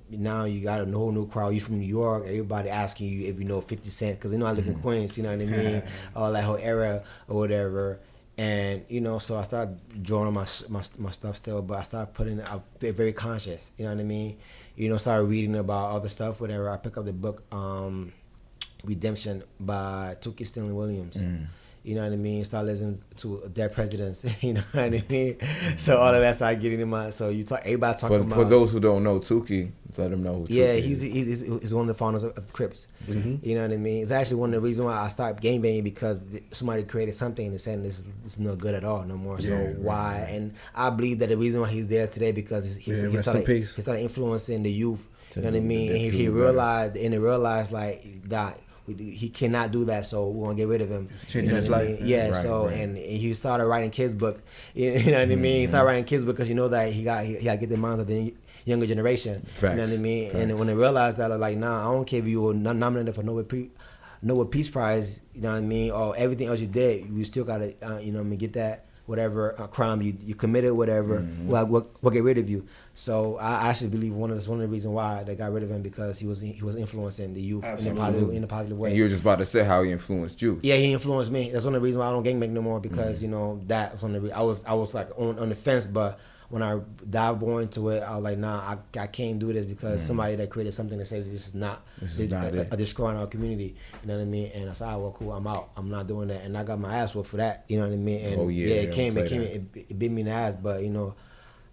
now you got a whole new crowd. You from New York. Everybody asking you if you know 50 Cent because they know I live in Queens. You know what I mean? All that whole era or whatever. And so I started drawing on my stuff still, but I started putting it out very conscious. You know what I mean? Started reading about other stuff, whatever. I picked up the book Redemption by Tookie Stanley Williams. You know what I mean? Start listening to dead presidents. You know what I mean? So all of that started getting in my. So you talk. Everybody talking about. For those who don't know, Tukey, let them know who. Yeah, Tukey is. he's one of the founders of Crips. Mm-hmm. You know what I mean? It's actually one of the reasons why I stopped gangbanging, because somebody created something and said this is no good at all no more. So why? And I believe that the reason why he's there today, because he started influencing the youth. You know what I mean? And he realized like that. He cannot do that, so we want to get rid of him. It's changing his life. Yeah, Right, so right. And he started writing kids book. You know what I mean? He started writing kids book because you know that he got to get the mind of the younger generation. Facts. You know what I mean? Facts. And when they realized that, I was like, nah, I don't care if you were nominated for Nobel Peace Prize. You know what I mean? Or everything else you did, you still got to you know what I mean, get that. Whatever crime you committed, whatever, we'll get rid of you. So I actually believe one of the reasons why they got rid of him, because he was influencing the youth in a positive way. And you were just about to say how he influenced you. Yeah, he influenced me. That's one of the reasons why I don't gangbang no more, because you know that was one of the I was like on the fence, but when I dived more into it, I was like, nah, I can't do this, because somebody that created something that says this is not destroying our community. You know what I mean? And I said, well, cool, I'm out. I'm not doing that. And I got my ass whooped for that. You know what I mean? And it bit me in the ass, but you know,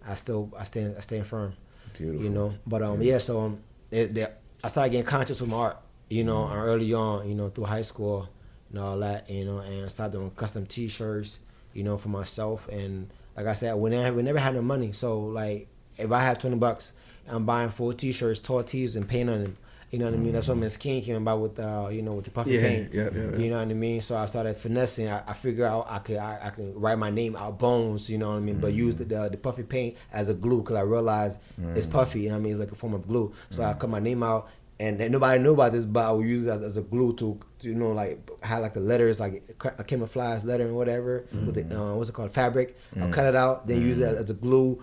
I stand firm. Beautiful. You know, but so I started getting conscious with my art. You know, early on, you know, through high school and all that. You know, and I started doing custom T-shirts. You know, for myself. And like I said, we never had no money. So like, if I had $20, I'm buying 4 T-shirts, tall tees, and paint on them. You know what I mean? That's what Miss King came about with with the puffy paint. Yeah. You know what I mean? So I started finessing. I figured out I could write my name out bones. You know what I mean? But use the puffy paint as a glue, because I realized it's puffy. You know what I mean? It's like a form of glue. So I cut my name out. And nobody knew about this, but I would use it as a glue to you know, like had like the letters, like a camouflage letter and whatever with the what's it called, fabric. I'll cut it out, then use it as a glue.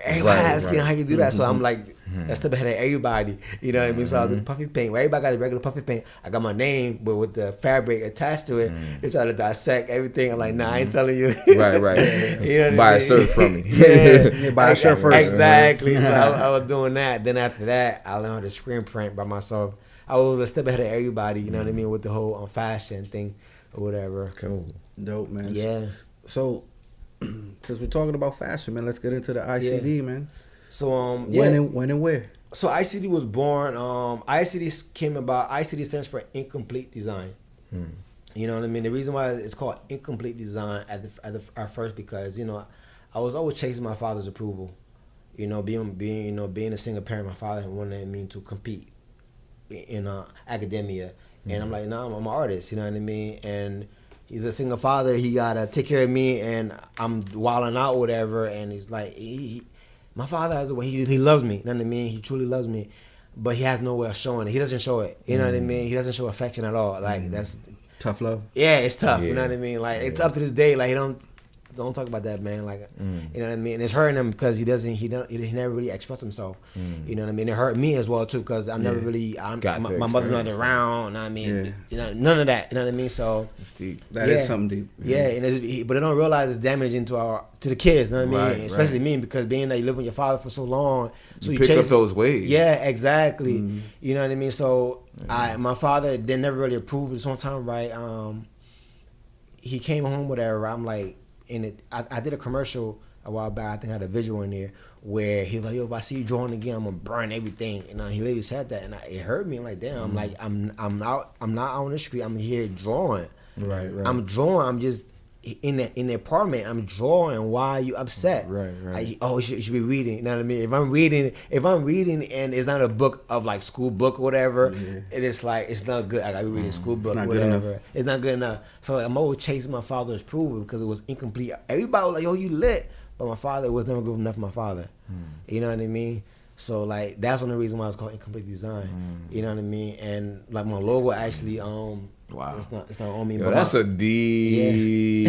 Everybody asking how you do that, so I'm like, that's the better everybody. You know what I mean? So I do the puffy paint. Where everybody got the regular puffy paint, I got my name, but with the fabric attached to it, they try to dissect everything. I'm like, nah, I ain't telling you. Right. You know what Buy I a mean? shirt from me. Yeah, buy a shirt first. Exactly. So I was doing that. Then after that, I learned how to screen print by myself. I was a step ahead of everybody. You know what I mean, with the whole fashion thing or whatever. Cool. Dope, man. Yeah. So, since we're talking about fashion, man, let's get into the ICD, man. So When and where? So ICD was born. ICD came about. ICD stands for incomplete design. You know what I mean? The reason why it's called incomplete design at first, because you know, I was always chasing my father's approval. You know, being a single parent, my father wanted me to compete in academia, and I'm like, nah, I'm an artist. You know what I mean? And he's a single father. He gotta take care of me, and I'm wilding out, whatever. And he's like, my father has a way. He loves me. You know what I mean? He truly loves me, but he has no way of showing it. He doesn't show it. You know what I mean? He doesn't show affection at all. Like that's tough love. Yeah, it's tough. Yeah. You know what I mean? Like it's up to this day. Like he don't talk about that, man. Like you know what I mean? And it's hurting him because he never really expressed himself. You know what I mean? It hurt me as well too, because I never really my mother's not around. You know what I mean? You know, none of that. You know what I mean? So It's deep. That is something deep. Yeah, and but they don't realize it's damaging to the kids. You know what I mean? Right, Especially me, because being that you live with your father for so long, so you pick up those ways. Yeah, exactly. You know what I mean? So my father did never really approve. This one time, right? He came home, whatever. I'm like. I did a commercial a while back. I think I had a visual in there where he was like, yo, if I see you drawing again, I'm gonna burn everything. And he literally said that, and it hurt me. I'm like, damn. I'm like, I'm not on the street. I'm here drawing. Right. I'm drawing. I'm just in the apartment. I'm drawing. Why are you upset? Right. You should be reading. You know what I mean? If I'm reading and it's not a book of like school book or whatever, it is like it's not good. I gotta be reading school book or whatever. It's not good enough. So I'm always chasing my father's approval because it was incomplete. Everybody was like, yo, you lit, but my father was never good enough for my father. You know what I mean? So like that's one of the reasons why it's called incomplete design. You know what I mean? And like my logo actually Wow. It's not on me. Yo, but that's a deep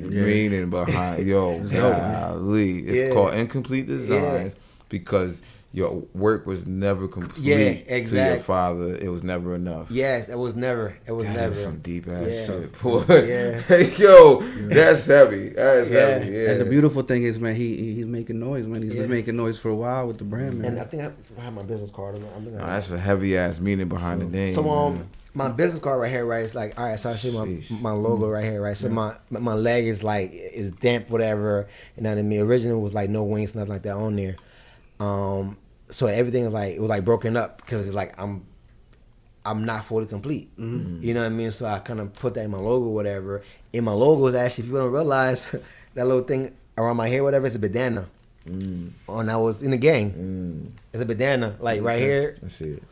meaning behind. Golly. It's called incomplete designs because your work was never complete to your father. It was never enough. Yes, it was never. That's some deep ass shit, boy. Yeah. That's heavy. That's heavy. Yeah. And the beautiful thing is, man, he's making noise, man. He's been making noise for a while with the brand, man. And I think I have my business card. That's a heavy ass meaning behind the name. So my business card right here, right? It's like, all right, so I show you my logo right here, right? So my leg is like is damp, whatever. You know what I mean? Original was like no wings, nothing like that on there. So everything was like, it was like broken up because it's like I'm not fully complete. You know what I mean? So I kind of put that in my logo, whatever. In my logo is actually, people don't realize that little thing around my hair, whatever, it's a bandana. When I was in the gang, it's a bandana, like right here. I see it.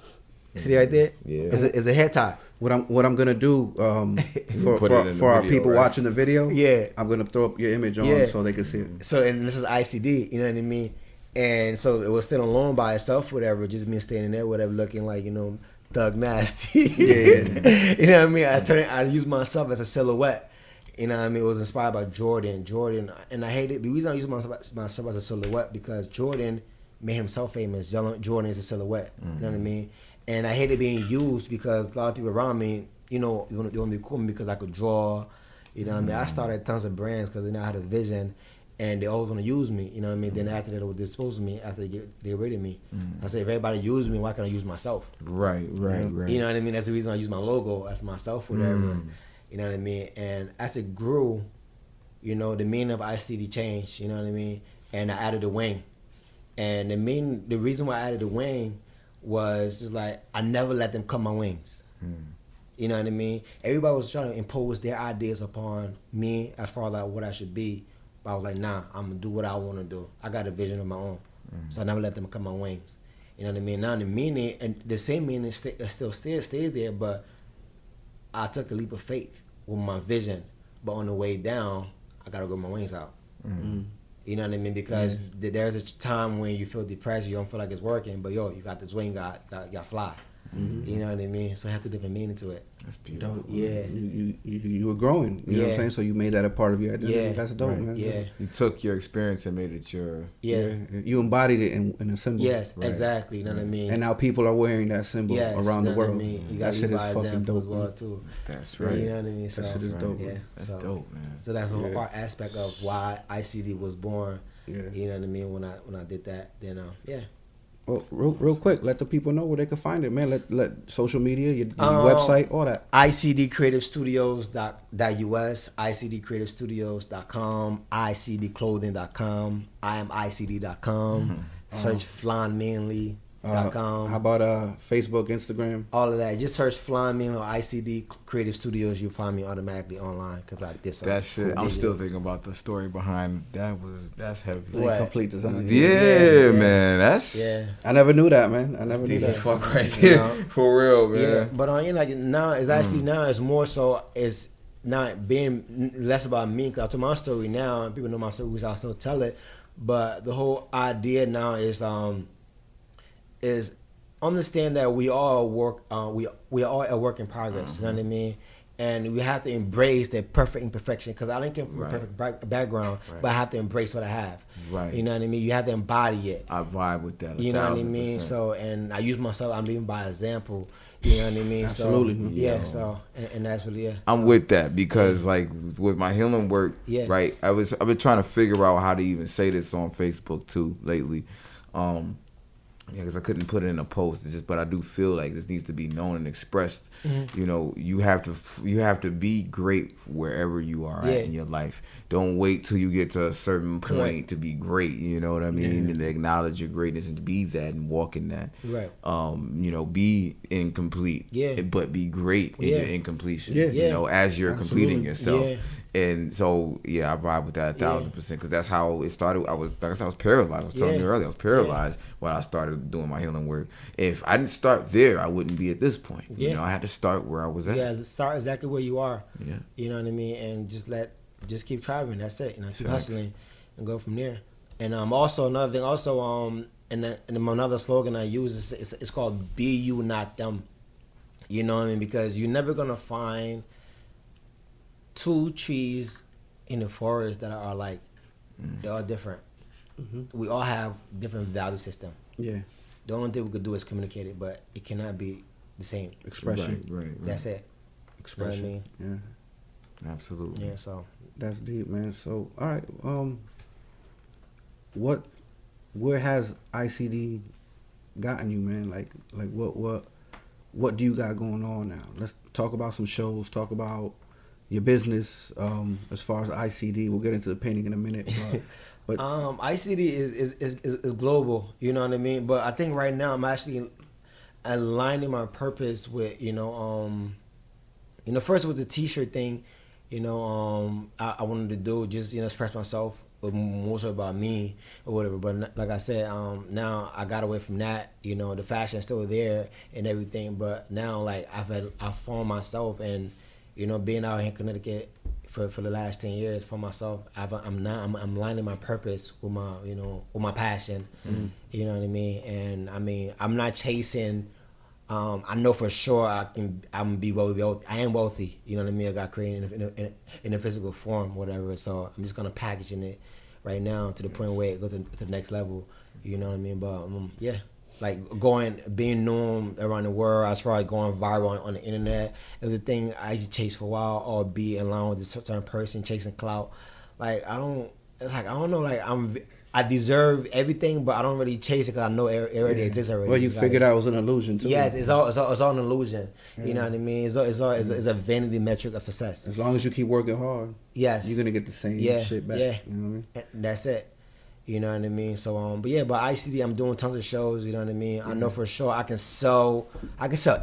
See it right there? Yeah. It's a head tie. What I'm gonna do for Put it in the our video, people right? watching the video, Yeah. I'm gonna throw up your image on Yeah. so they can see it. So, and this is ICD, you know what I mean? And so it was still alone by itself, whatever, just me standing there, whatever, looking like, you know, thug nasty. Yeah. You know what I mean? I used myself as a silhouette. You know what I mean? It was inspired by Jordan, and I hate it. The reason I use myself as a silhouette because Jordan made himself famous. Jordan is a silhouette. You know what I mean? And I hate it being used because a lot of people around me, you know, you want to be cool with me because I could draw. You know what I mean? I started tons of brands because they know I had a vision, and they always want to use me. You know what I mean? Then after they would dispose of me, after they get rid of me, I say, if everybody uses me, why can't I use myself? Right. You know what I mean? That's the reason I use my logo as myself, whatever. You know what I mean? And as it grew, you know, the meaning of ICD changed. You know what I mean? And I added a wing, and the reason why I added a wing was just like I never let them cut my wings. You know what I mean? Everybody was trying to impose their ideas upon me as far as like what I should be, but I was like, nah, I'm gonna do what I want to do. I got a vision of my own, so I never let them cut my wings. You know what I mean? Now the meaning and the same meaning still stays there, but I took a leap of faith with my vision. But on the way down, I gotta grow my wings out. You know what I mean? Because there's a time when you feel depressed, you don't feel like it's working, but you got this wing, you got fly. You know what I mean? So I have to different meaning to it. That's beautiful. Dope. Yeah. You were growing. You know what I'm saying? So you made that a part of your identity. Yeah. That's dope, man. Yeah. You took your experience and made it your. Yeah. You embodied it in a symbol. Yes, Right. exactly. You know what I mean? And now people are wearing that symbol yes, around the you know what I world. mean? You That got shit to is lead by fucking example dope, as well man. too. That's You right. know what I mean? So, That shit is dope. Yeah. That's so, dope, man. So that's the whole art aspect of why ICD was born. Yeah. You know what I mean? When I did that, then yeah. Well, real quick, let the people know where they can find it, man. Let social media, your website, all that. ICDcreativestudios.us, ICDcreativestudios.com, ICDclothing.com, IamICD.com, search flynmanly.com. How about Facebook, Instagram? All of that. Just search Flahn Man or ICD Creative Studios. You'll find me automatically online because I did some That shit. cool I'm digital. still thinking about the story behind that. That's heavy. What? Complete design. Yeah, man. That's Yeah. I never knew that, man. I never knew deep as that. fuck right there. know? For real, man. Yeah, but you know, like now it's actually now it's more so it's not being less about me because I told my story now and people know my story, which I still tell it. But the whole idea now is understand that we all work we are a work in progress. You know what I mean? And we have to embrace the perfect imperfection because I didn't come from a perfect background, but I have to embrace what I have. Right. You know what I mean? You have to embody it. I vibe with that. You know what I mean? 1,000%. So, and I use myself. I'm living by example. You know what I mean? Absolutely. So, yeah. Yo. So, and that's really it. I'm with that because like with my healing work, Yeah. right? I've been trying to figure out how to even say this on Facebook too lately. Yeah, because I couldn't put it in a post. But I do feel like this needs to be known and expressed. You know, you have to be great wherever you are at in your life. Don't wait till you get to a certain point to be great. You know what I mean? And to acknowledge your greatness and to be that and walk in that. Right. You know, be incomplete. But be great in your incompletion. Yeah. You know, as you're completing yourself. Yeah. And so, I vibe with that 1,000% because that's how it started. I was paralyzed. I was telling you earlier, I was paralyzed when I started doing my healing work. If I didn't start there, I wouldn't be at this point. You know, I had to start where I was at. Yeah, start exactly where you are. Yeah. You know what I mean? And just keep driving. That's it. You know, keep hustling and go from there. And also another thing, and another slogan I use is it's called "Be You, Not Them." You know what I mean? Because you're never gonna find two trees in the forest that are like they're all different. We all have different value system. Yeah. The only thing we could do is communicate it, but it cannot be the same. Expression. Right. That's it. Expression. You know what I mean? Yeah. Absolutely. Yeah. So That's deep, man. So, all right. Where has ICD gotten you, man? Like what do you got going on now? Let's talk about some shows. Talk about your business. As far as ICD, we'll get into the painting in a minute. But ICD is global. You know what I mean? But I think right now I'm actually aligning my purpose with first it was the t-shirt thing. I wanted to do just express myself, but more so about me or whatever. But like I said, now I got away from that. The fashion's still there and everything, but now like I found myself, and being out here in Connecticut for the last 10 years for myself, I'm lining my purpose with my with my passion. You know what I mean? And I mean I'm not chasing. I know for sure I'm gonna be wealthy. I am wealthy. You know what I mean? I got created in a physical form, whatever. So I'm just gonna packaging it right now to the point where it goes to the next level. You know what I mean? But yeah, like being known around the world as far as going viral on the internet, it was a thing I used to chase for a while, or be in line with a certain person chasing clout. Like I don't know. Like I deserve everything, but I don't really chase it because I know it already exists already. Well, you figured out it was an illusion too. Yes, it's all an illusion. Yeah. You know what I mean? It's a vanity metric of success. As long as you keep working hard, yes, you're gonna get the same shit back. Yeah, you know what I mean? And that's it. You know what I mean? So but ICD, I'm doing tons of shows. You know what I mean? I know for sure I can sell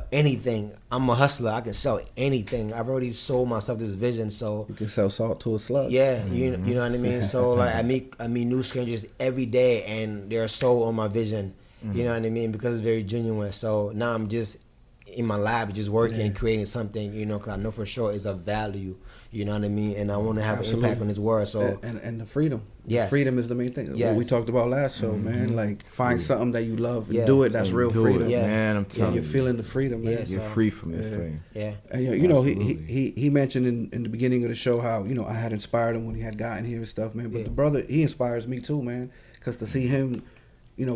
anything. I'm a hustler. I can sell anything. I've already sold myself this vision. So you can sell salt to a slug. Yeah, you know what I mean. So like I meet new strangers every day, and they're sold on my vision. You know what I mean? Because it's very genuine. So now I'm just in my lab, just working and creating something. Because I know for sure it's of value. You know what I mean? And I want to have an impact on this world. So and the freedom. Yes. Freedom is the main thing. Yes. What we talked about last show, man. Like find something that you love and do it. That's real freedom. It, man, I'm telling you. You're feeling the freedom, man. You're free from this thing. Yeah. And he mentioned in the beginning of the show how I had inspired him when he had gotten here and stuff, man. But the brother, he inspires me too, man. Because to see him,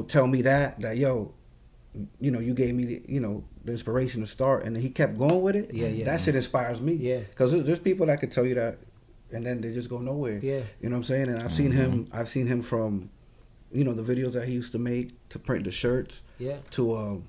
tell me that yo, you gave me the inspiration to start, and he kept going with it. That shit inspires me. Yeah. Because there's people that could tell you that, and then they just go nowhere. Yeah. You know what I'm saying? And I've seen him. I've seen him from, the videos that he used to make to print the shirts. Yeah. To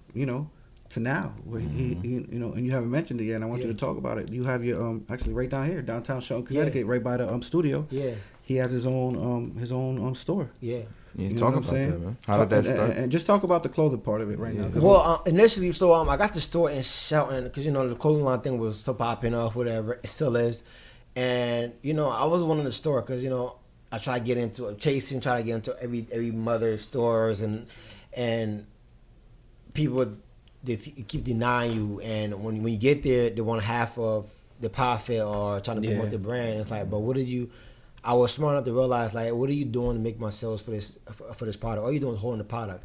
to now where he and you haven't mentioned it yet. And I want you to talk about it. You have your actually right down here, downtown Shelton, Connecticut, right by the studio. Yeah. He has his own store. Yeah. Yeah, You talk know what I'm about saying? that, man. How did that start? And just talk about the clothing part of it right now. Well, initially, so I got the store in Shelton because the clothing line thing was so popping off, whatever. It still is, and I was one in the store because I try to get into every mother stores and people they keep denying you, and when you get there, they want half of the profit or trying to promote the brand. It's like, but what did you? I was smart enough to realize, like, what are you doing to make my sales for this product? All you doing is holding the product.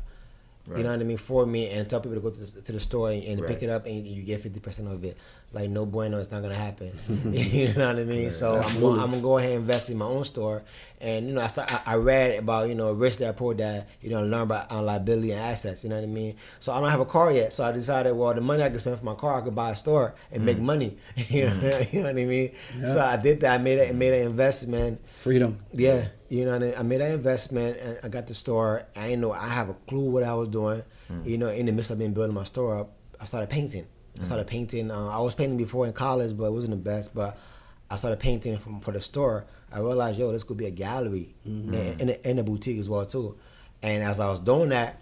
Right. You know what I mean? For me, and tell people to go to the store and pick it up, and you get 50% of it. Like, no bueno, it's not gonna happen. You know what I mean? Right. So I'm gonna go ahead and invest in my own store. And I read about Rich Dad Poor Dad. Learn about liability and assets. You know what I mean? So I don't have a car yet. So I decided, well, the money I could spend for my car, I could buy a store and make money. You know what I mean? Yeah. So I did that. I made an investment. Freedom. Yeah. You know what I mean? I made that investment and I got the store. I didn't know. I have a clue what I was doing. In the midst of being building my store up, I started painting. I was painting before in college, but it wasn't the best. But I started painting for the store. I realized, this could be a gallery and a boutique as well too. And as I was doing that,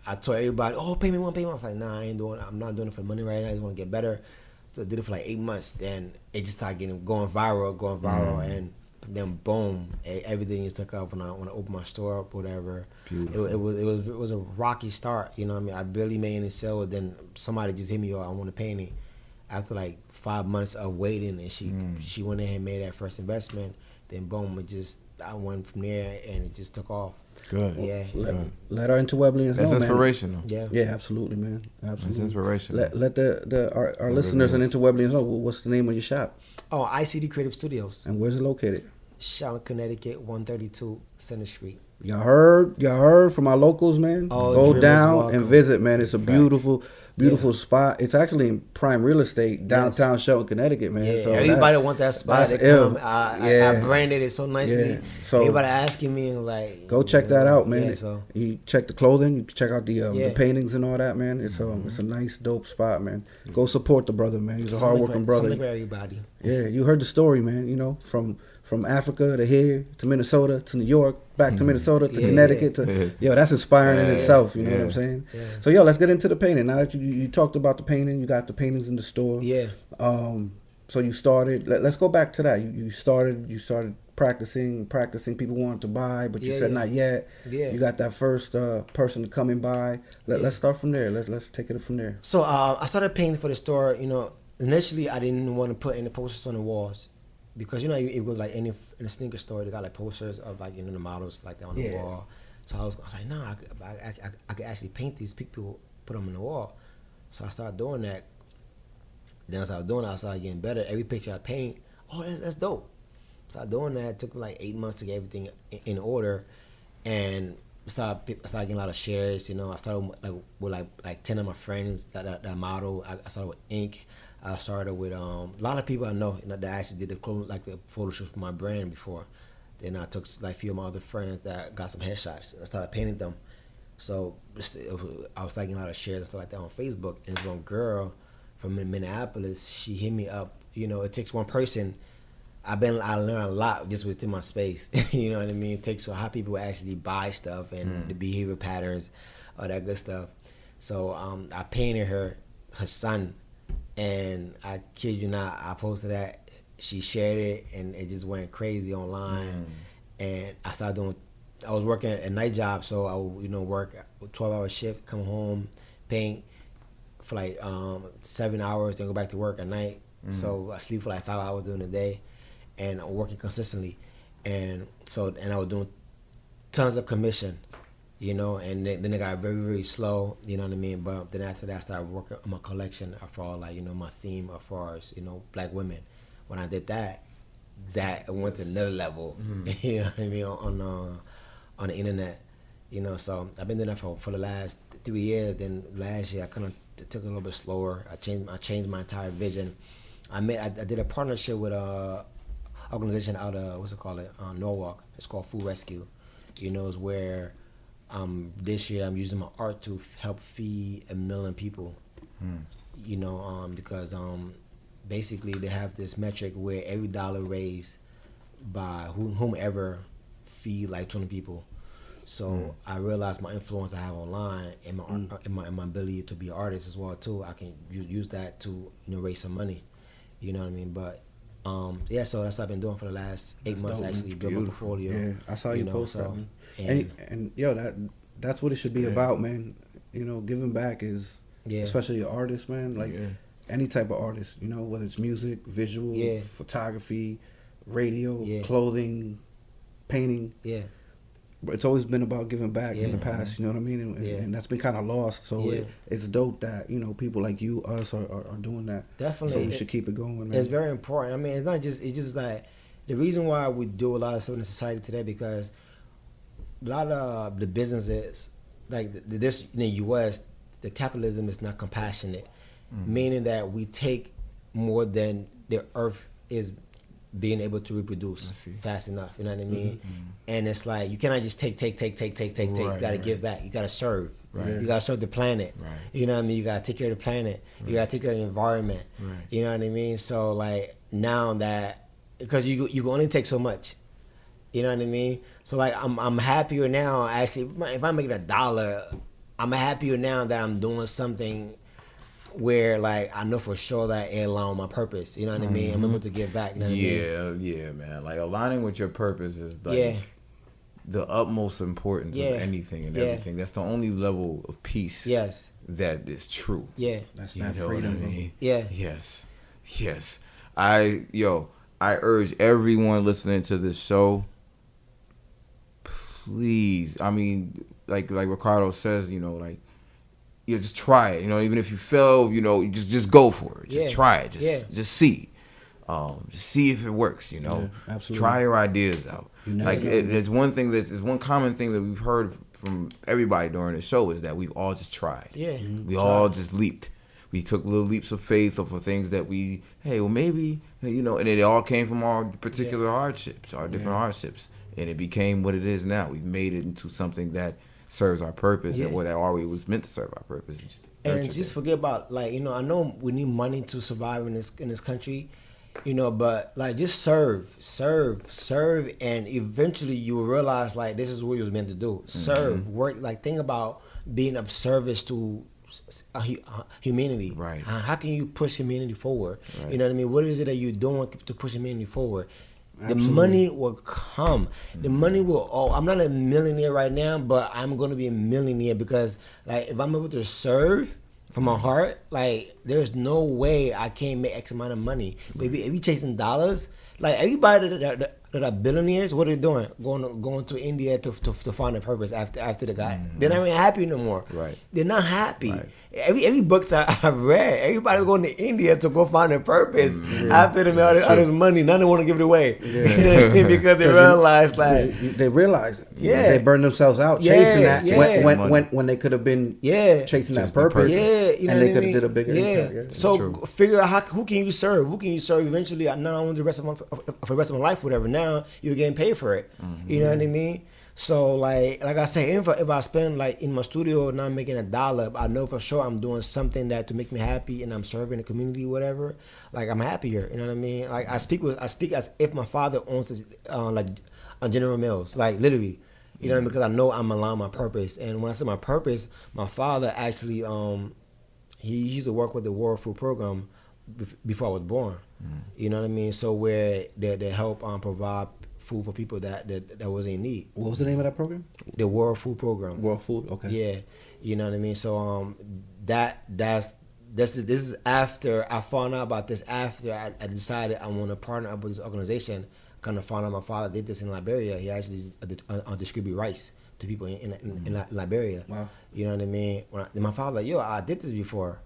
I told everybody, pay me one. I was like, nah, I'm not doing it for money right now. I just want to get better. So I did it for like 8 months. Then it just started going viral, and then boom, everything just took off when I opened my store up, whatever. It was a rocky start, you know what I mean? I barely made any sales. Then somebody just hit me, I want to pay me. After like 5 months of waiting, and she went ahead and made that first investment. Then boom, I went from there, and it just took off. Good. Yeah. Let our Interweblians know, That's inspirational. Man. Yeah, absolutely, man. Absolutely. It's inspirational. Let our listeners and Interweblians know what's the name of your shop. Oh, ICD Creative Studios. And where's it located? Shelton, Connecticut, 132 Center Street. Y'all heard from our locals, man. Go down and visit, man. It's a beautiful beautiful spot. It's actually in prime real estate, downtown Shelton, Connecticut, man. Yeah, So everybody want that spot. that's They come. ill. I branded it so nicely. Yeah. So everybody asking me like, go check that out, man. Yeah, so you check the clothing, you check out the paintings and all that, man. It's a nice, dope spot, man. Go support the brother, man. He's a hardworking brother. Something for everybody. Yeah, you heard the story, man. You know, from Africa to here to Minnesota to New York, back to Minnesota to Connecticut to that's inspiring in itself. You know what I'm saying? Yeah. So let's get into the painting. Now that you talked about the painting, you got the paintings in the store. Yeah. So you started. Let's go back to that. You started practicing. People wanted to buy, but you said not yet. Yeah. You got that first person coming by. Let's start from there. Let's take it from there. So I started painting for the store. You know, initially I didn't want to put any posters on the walls. Because it goes like in a sneaker store, they got like posters of like the models like that on the wall. So I was like, nah, I could actually paint these people, put them on the wall. So I started doing that. Then as I was doing it, I started getting better. Every picture I paint, that's dope. Started doing that. It took like 8 months to get everything in order, and started getting a lot of shares. You know, I started with 10 of my friends that model. I started with ink. I started with a lot of people I know that actually did the clothes, like the photo shoots for my brand before. Then I took like a few of my other friends that got some headshots and I started painting them. So I was getting a lot of shares and stuff like that on Facebook. And this one girl from Minneapolis, she hit me up. You know, it takes one person. I learned a lot just within my space. You know what I mean? It takes how people actually buy stuff and the behavior patterns, all that good stuff. So I painted her son. And I kid you not, I posted that. She shared it, and it just went crazy online. And I was working a night job, so I would work a 12-hour shift, come home, paint for like 7 hours, then go back to work at night. So I sleep for like 5 hours during the day, and I'm working consistently. And I was doing tons of commission. And then it got very, very slow, you know what I mean? But then after that, I started working on my collection for my theme as far as, black women. When I did that went to another level, you know what I mean, on the internet, so I've been doing that for the last 3 years. Then last year, I kind of took it a little bit slower. I changed my entire vision. I did a partnership with a organization out of, Norwalk. It's called Food Rescue. It's where... this year I'm using my art to help feed 1 million people. Because basically they have this metric where every dollar raised by whomever feed like 20 people. So I realized my influence I have online and my ability to be an artist as well too. I can use that to raise some money. You know what I mean? But so that's what I've been doing for the last 8 months. Dope, actually build my portfolio. Yeah, I saw you post that. And that's what it should be about, man. Giving back is, especially an artist, man. Like any type of artist, whether it's music, visual, photography, radio, clothing, painting. Yeah. But it's always been about giving back in the past, you know what I mean? And that's been kind of lost. So it's dope that, people like you, us, are doing that. Definitely. So we should keep it going, man. It's very important. I mean, it's just like the reason why we do a lot of stuff in society today, because a lot of the businesses, like this in the U.S., the capitalism is not compassionate, meaning that we take more than the earth is being able to reproduce fast enough. You know what I mean? And it's like you cannot just take. You got to give back. You got to serve. Right. You got to serve the planet. Right. You know what I mean? You got to take care of the planet. Right. You got to take care of the environment. Right. You know what I mean? So like now that, because you can only take so much. You know what I mean? So like I'm happier now. Actually, if I'm making $1, I'm happier now that I'm doing something where like I know for sure that it aligns with my purpose. You know what I mean? I'm able to give back. You know what I mean? Yeah, man. Like aligning with your purpose is like the utmost importance of anything and everything. That's the only level of peace. That is true. Yeah, that's that freedom. What I mean? Yeah. Yes. I urge everyone listening to this show, please. I mean, like Ricardo says, just try it. Even if you fail, you just go for it. Just try it. Just see. Just see if it works. Absolutely. Try your ideas out. There's one common thing that we've heard from everybody during the show is that we've all just tried. Yeah. We all just leaped. We took little leaps of faith for things that maybe, and it all came from our particular hardships, our different hardships. And it became what it is now. We've made it into something that serves our purpose and what already was meant to serve our purpose. And just forget about, I know we need money to survive in this country, but just serve, and eventually you will realize this is what you was meant to do. Serve, work, think about being of service to humanity. Right. How can you push humanity forward? Right. You know what I mean? What is it that you're doing to push humanity forward? Absolutely. The money will come. The money will. I'm not a millionaire right now, but I'm gonna be a millionaire because, if I'm able to serve from my heart, there's no way I can't make X amount of money. But if you chasing dollars, everybody that are billionaires, what are they doing? Going to India to find a purpose after the guy. They're not even happy no more. Right. They're not happy. Right. Every book I've read, everybody's going to India to go find a purpose after they made all this money. None of them want to give it away because they realize they realize they burn themselves out chasing that when they could have been chasing that purpose. You know and they what I could have mean? did a bigger impact. Yeah. So figure out who can you serve? Who can you serve eventually? Not only the rest of my life, whatever. Now you're getting paid for it. You know what I mean? So like I say, if I spend in my studio not making $1, I know for sure I'm doing something that to make me happy, and I'm serving the community, whatever. I'm happier. You know what I mean? I speak as if my father owns a General Mills, literally. You know what I mean? Because I know I'm aligned my purpose, and when I say my purpose, my father actually he used to work with the World Food Program before I was born. You know what I mean? So where they help provide food for people that was in need. What was the name of that program? The World Food Program. World Food. Okay. Yeah, you know what I mean. So this is after I found out about this. After I decided I want to partner up with this organization. Kind of found out my father did this in Liberia. He actually distribute rice to people in Liberia. Wow. You know what I mean? My father I did this before.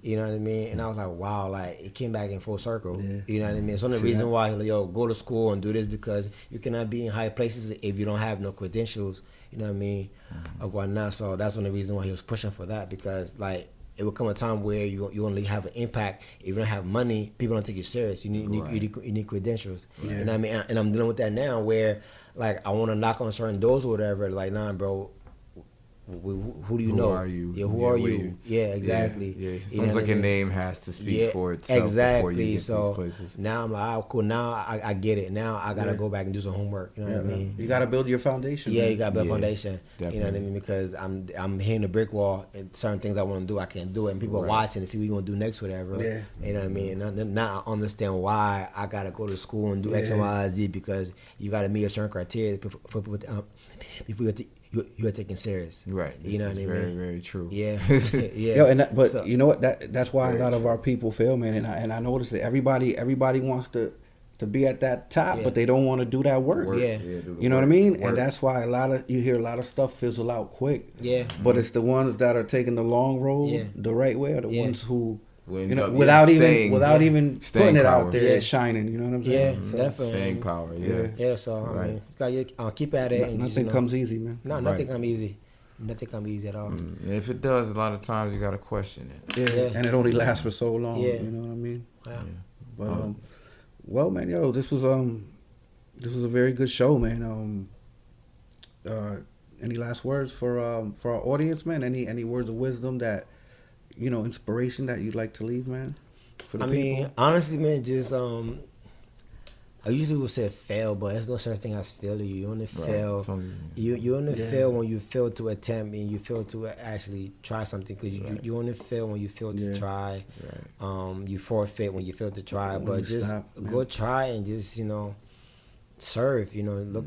You know what I mean? And I was like, wow, it came back in full circle. Yeah. You know what I mean? So the reason why go to school and do this, because you cannot be in high places if you don't have no credentials. You know what I mean? Of whatnot. So that's one of the reasons why he was pushing for that, because it will come a time where you only have an impact. If you don't have money, people don't take you serious. You need credentials. Yeah. You know what I mean? And I'm dealing with that now, where I want to knock on certain doors or whatever. Nah, bro. Who do you know? Who are you? Yeah, who are you? Yeah, exactly. Yeah. Sounds like your name has to speak for itself before you get to these places. Now I'm like, cool. Now I get it. Now I gotta go back and do some homework. You know what I mean? You gotta build your foundation. Yeah, man. you gotta build a foundation. Definitely. You know what I mean? Because I'm hitting a brick wall, and certain things I want to do, I can't do it, and people are watching to see what you gonna do next, whatever. Yeah. You know what I mean? And now I understand why I gotta go to school and do X and Y, Z, because you gotta meet a certain criteria before you are taken serious. Right. You know what I mean? Very, very true. Yeah. Yeah. Yo, you know what? That's why a lot of our people fail, man. And I noticed that everybody wants to be at that top, but they don't want to do that work. Yeah. You know what I mean? And that's why you hear a lot of stuff fizzle out quick. Yeah. But it's the ones that are taking the long road the right way, are the ones who without even putting it out there, it's shining. You know what I'm saying? Yeah, definitely. Staying power. Yeah. Yeah. So I mean, keep at it. And nothing comes easy, man. No, nothing comes easy. Nothing comes easy at all. And if it does, a lot of times you gotta question it. Yeah. And it only lasts for so long. Yeah. You know what I mean? Yeah. But well, man, this was a very good show, man. Any last words for our audience, man? Any words of wisdom that, inspiration that you'd like to leave, man? For the people? Mean, honestly, man, just I usually would say fail, but there's no such thing as failure. You only fail. You only fail when you fail to attempt and you fail to actually try something. Because you only fail when you fail to try. Right. You forfeit when you fail to try. But just go try and just serve. Look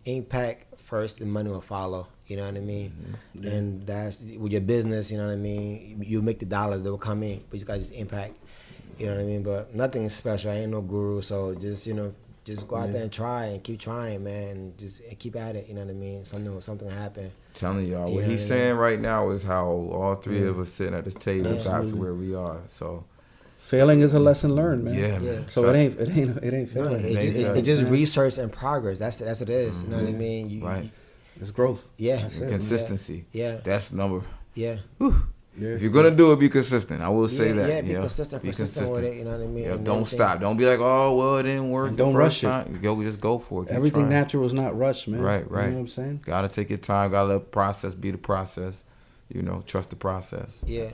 impact first, and money will follow. You know what I mean? Mm-hmm. And that's with your business. You know what I mean? You make the dollars that will come in, but you guys just impact. You know what I mean? But nothing special. I ain't no guru, so just go out there and try and keep trying, man. And keep at it. You know what I mean? Something will happen. Telling y'all, what he's saying right now is how all three of us sitting at this table got to where we are. So failing is a lesson learned, man. Yeah, man. So it ain't failing. It's just research and progress. That's what it is. You know what I mean? It's growth. Yeah. That's it. Consistency. Yeah. That's number. Yeah. If you're gonna do it, be consistent. I will say that. Yeah, be you know? consistent, Be persistent with it. You know what I mean? Yeah, And don't everything. stop. Don't be like, oh well, it didn't work. And the don't first rush it. time. Just go for it. Keep Everything trying. natural is not rushed, man. Right. You know what I'm saying? Gotta take your time. Gotta let the process be the process. You know, trust the process. Yeah.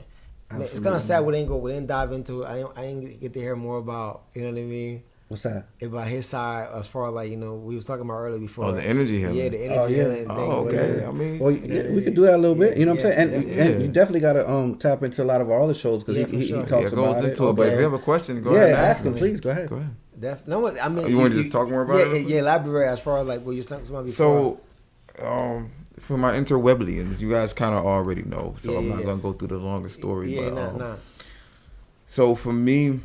Man, it's kind of sad we didn't dive into it. I didn't get to hear more about, you know what I mean, What's that? about his side as far as, like, you know, we was talking about earlier before. Oh, the energy healing. Yeah, the energy healing thing. Oh, okay. whatever. I mean, Well, yeah, we could do that a little bit. You know what I'm saying? And you definitely got to tap into a lot of our other shows because Yeah, for he sure. talks yeah, about goes it. into it. But if you have a question, go Yeah, ahead and ask him, please. Go ahead. Go ahead. No, I mean, You want to just talk more about it? Yeah, elaborate as far as, like, what you talking about before. So, for my Interweblians, you guys kind of already know. So Yeah, I'm not yeah. gonna go through the longer story. Yeah, but, nah. So for me,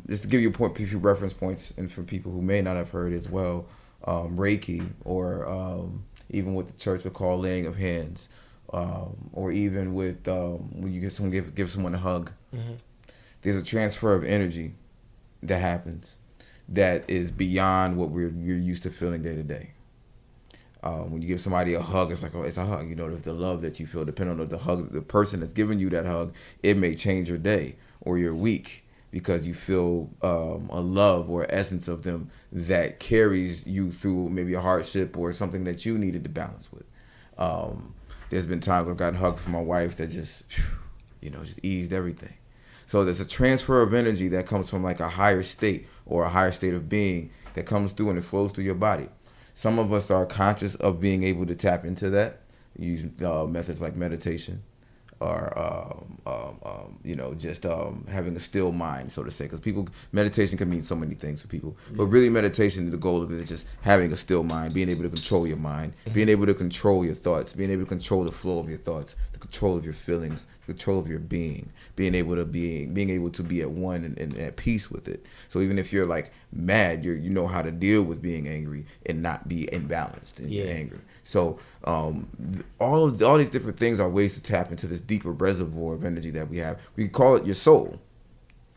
just to give you a few reference points, and for people who may not have heard as well, Reiki, or even what the church would call laying of hands, or even with when you give someone a hug, there's a transfer of energy that happens that is beyond what we're used to feeling day to day. When you give somebody a hug, it's like, oh, it's a hug. You know, the love that you feel, depending on the person that's giving you that hug, it may change your day or your week because you feel a love or essence of them that carries you through maybe a hardship or something that you needed to balance with. There's been times I've gotten hugs from my wife that just eased everything. So there's a transfer of energy that comes from like a higher state or a higher state of being that comes through and it flows through your body. Some of us are conscious of being able to tap into that, use methods like meditation, or just having a still mind, so to say. Because meditation can mean so many things for people, but really meditation, the goal of it is just having a still mind, being able to control your mind, being able to control your thoughts, being able to control the flow of your thoughts, the control of your feelings, the control of your being, being able to be at one and at peace with it. So even if you're like mad, you know how to deal with being angry and not be imbalanced in your anger. So all these different things are ways to tap into this deeper reservoir of energy that we have. We call it your soul.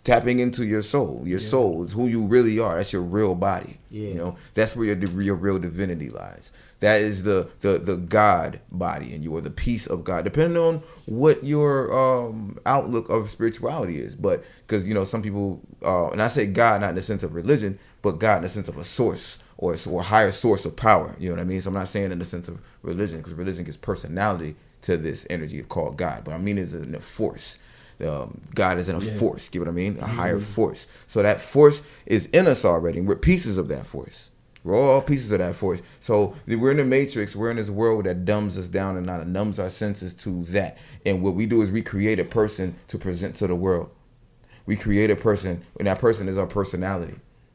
Tapping into your soul. Your soul is who you really are. That's your real body. Yeah. You know, that's where your real divinity lies. That is the God body in you, or the peace of God, depending on what your outlook of spirituality is. But because some people, and I say God not in the sense of religion, but God in the sense of a source or a higher source of power. You know what I mean? So I'm not saying in the sense of religion, because religion gives personality to this energy called God. But I mean it's in a force. God is in a force. Get what I mean? A higher force. So that force is in us already. And we're pieces of that force. We're all pieces of that force. So we're in the matrix. We're in this world that dumbs us down and not numbs our senses to that. And what we do is we create a person to present to the world. We create a person, and that person is our personality.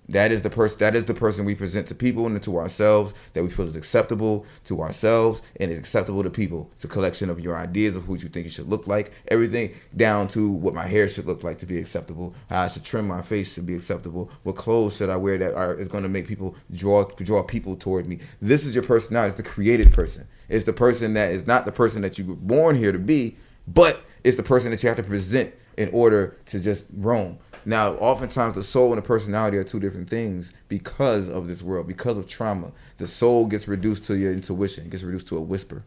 That is the person we present to people and to ourselves, that we feel is acceptable to ourselves and is acceptable to people. It's a collection of your ideas of who you think you should look like, everything down to what my hair should look like to be acceptable, how I should trim my face to be acceptable, what clothes should I wear that is going to make people draw people toward me. This is your personality. It's the created person. It's the person that is not the person that you were born here to be, but it's the person that you have to present in order to just roam. Now, oftentimes the soul and the personality are two different things because of this world, because of trauma. The soul gets reduced to your intuition, gets reduced to a whisper.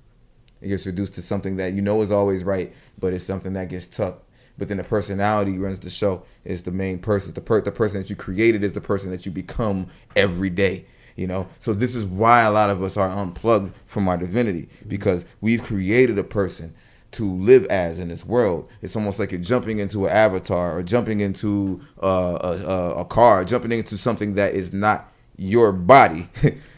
It gets reduced to something that you know is always right, but it's something that gets tucked. But then the personality runs the show. It's the main person. The person that you created is the person that you become every day. So this is why a lot of us are unplugged from our divinity, because we've created a person to live as in this world. It's almost like you're jumping into an avatar or jumping into a car, jumping into something that is not your body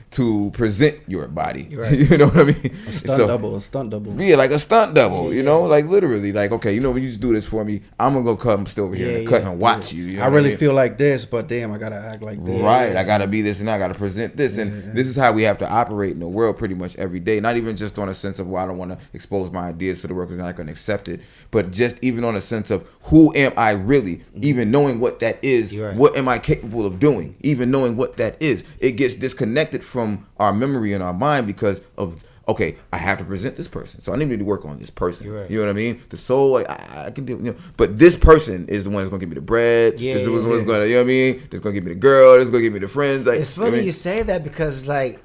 to present your body. Right. You know what I mean? A stunt double. Yeah, like a stunt double, like literally, like, okay, when you just do this for me, I'm going to go cut and still over here and cut and watch you. You know I really feel like this, but damn, I got to act like this. Right, I got to be this and I got to present this. And this is how we have to operate in the world pretty much every day. Not even just on a sense of, well, I don't want to expose my ideas to the world because they're not going to accept it. But just even on a sense of, who am I really? Even knowing what that is, what am I capable of doing? Even knowing what that is. It gets disconnected from our memory and our mind because of, okay, I have to present this person, so I need to work on this person. Right. You know what I mean? The soul, like, I can do, but this person is the one that's gonna give me the bread. This is the one that's gonna, you know what I mean? That's gonna give me the girl. That's gonna give me the friends. Like, it's funny you say that, because it's like,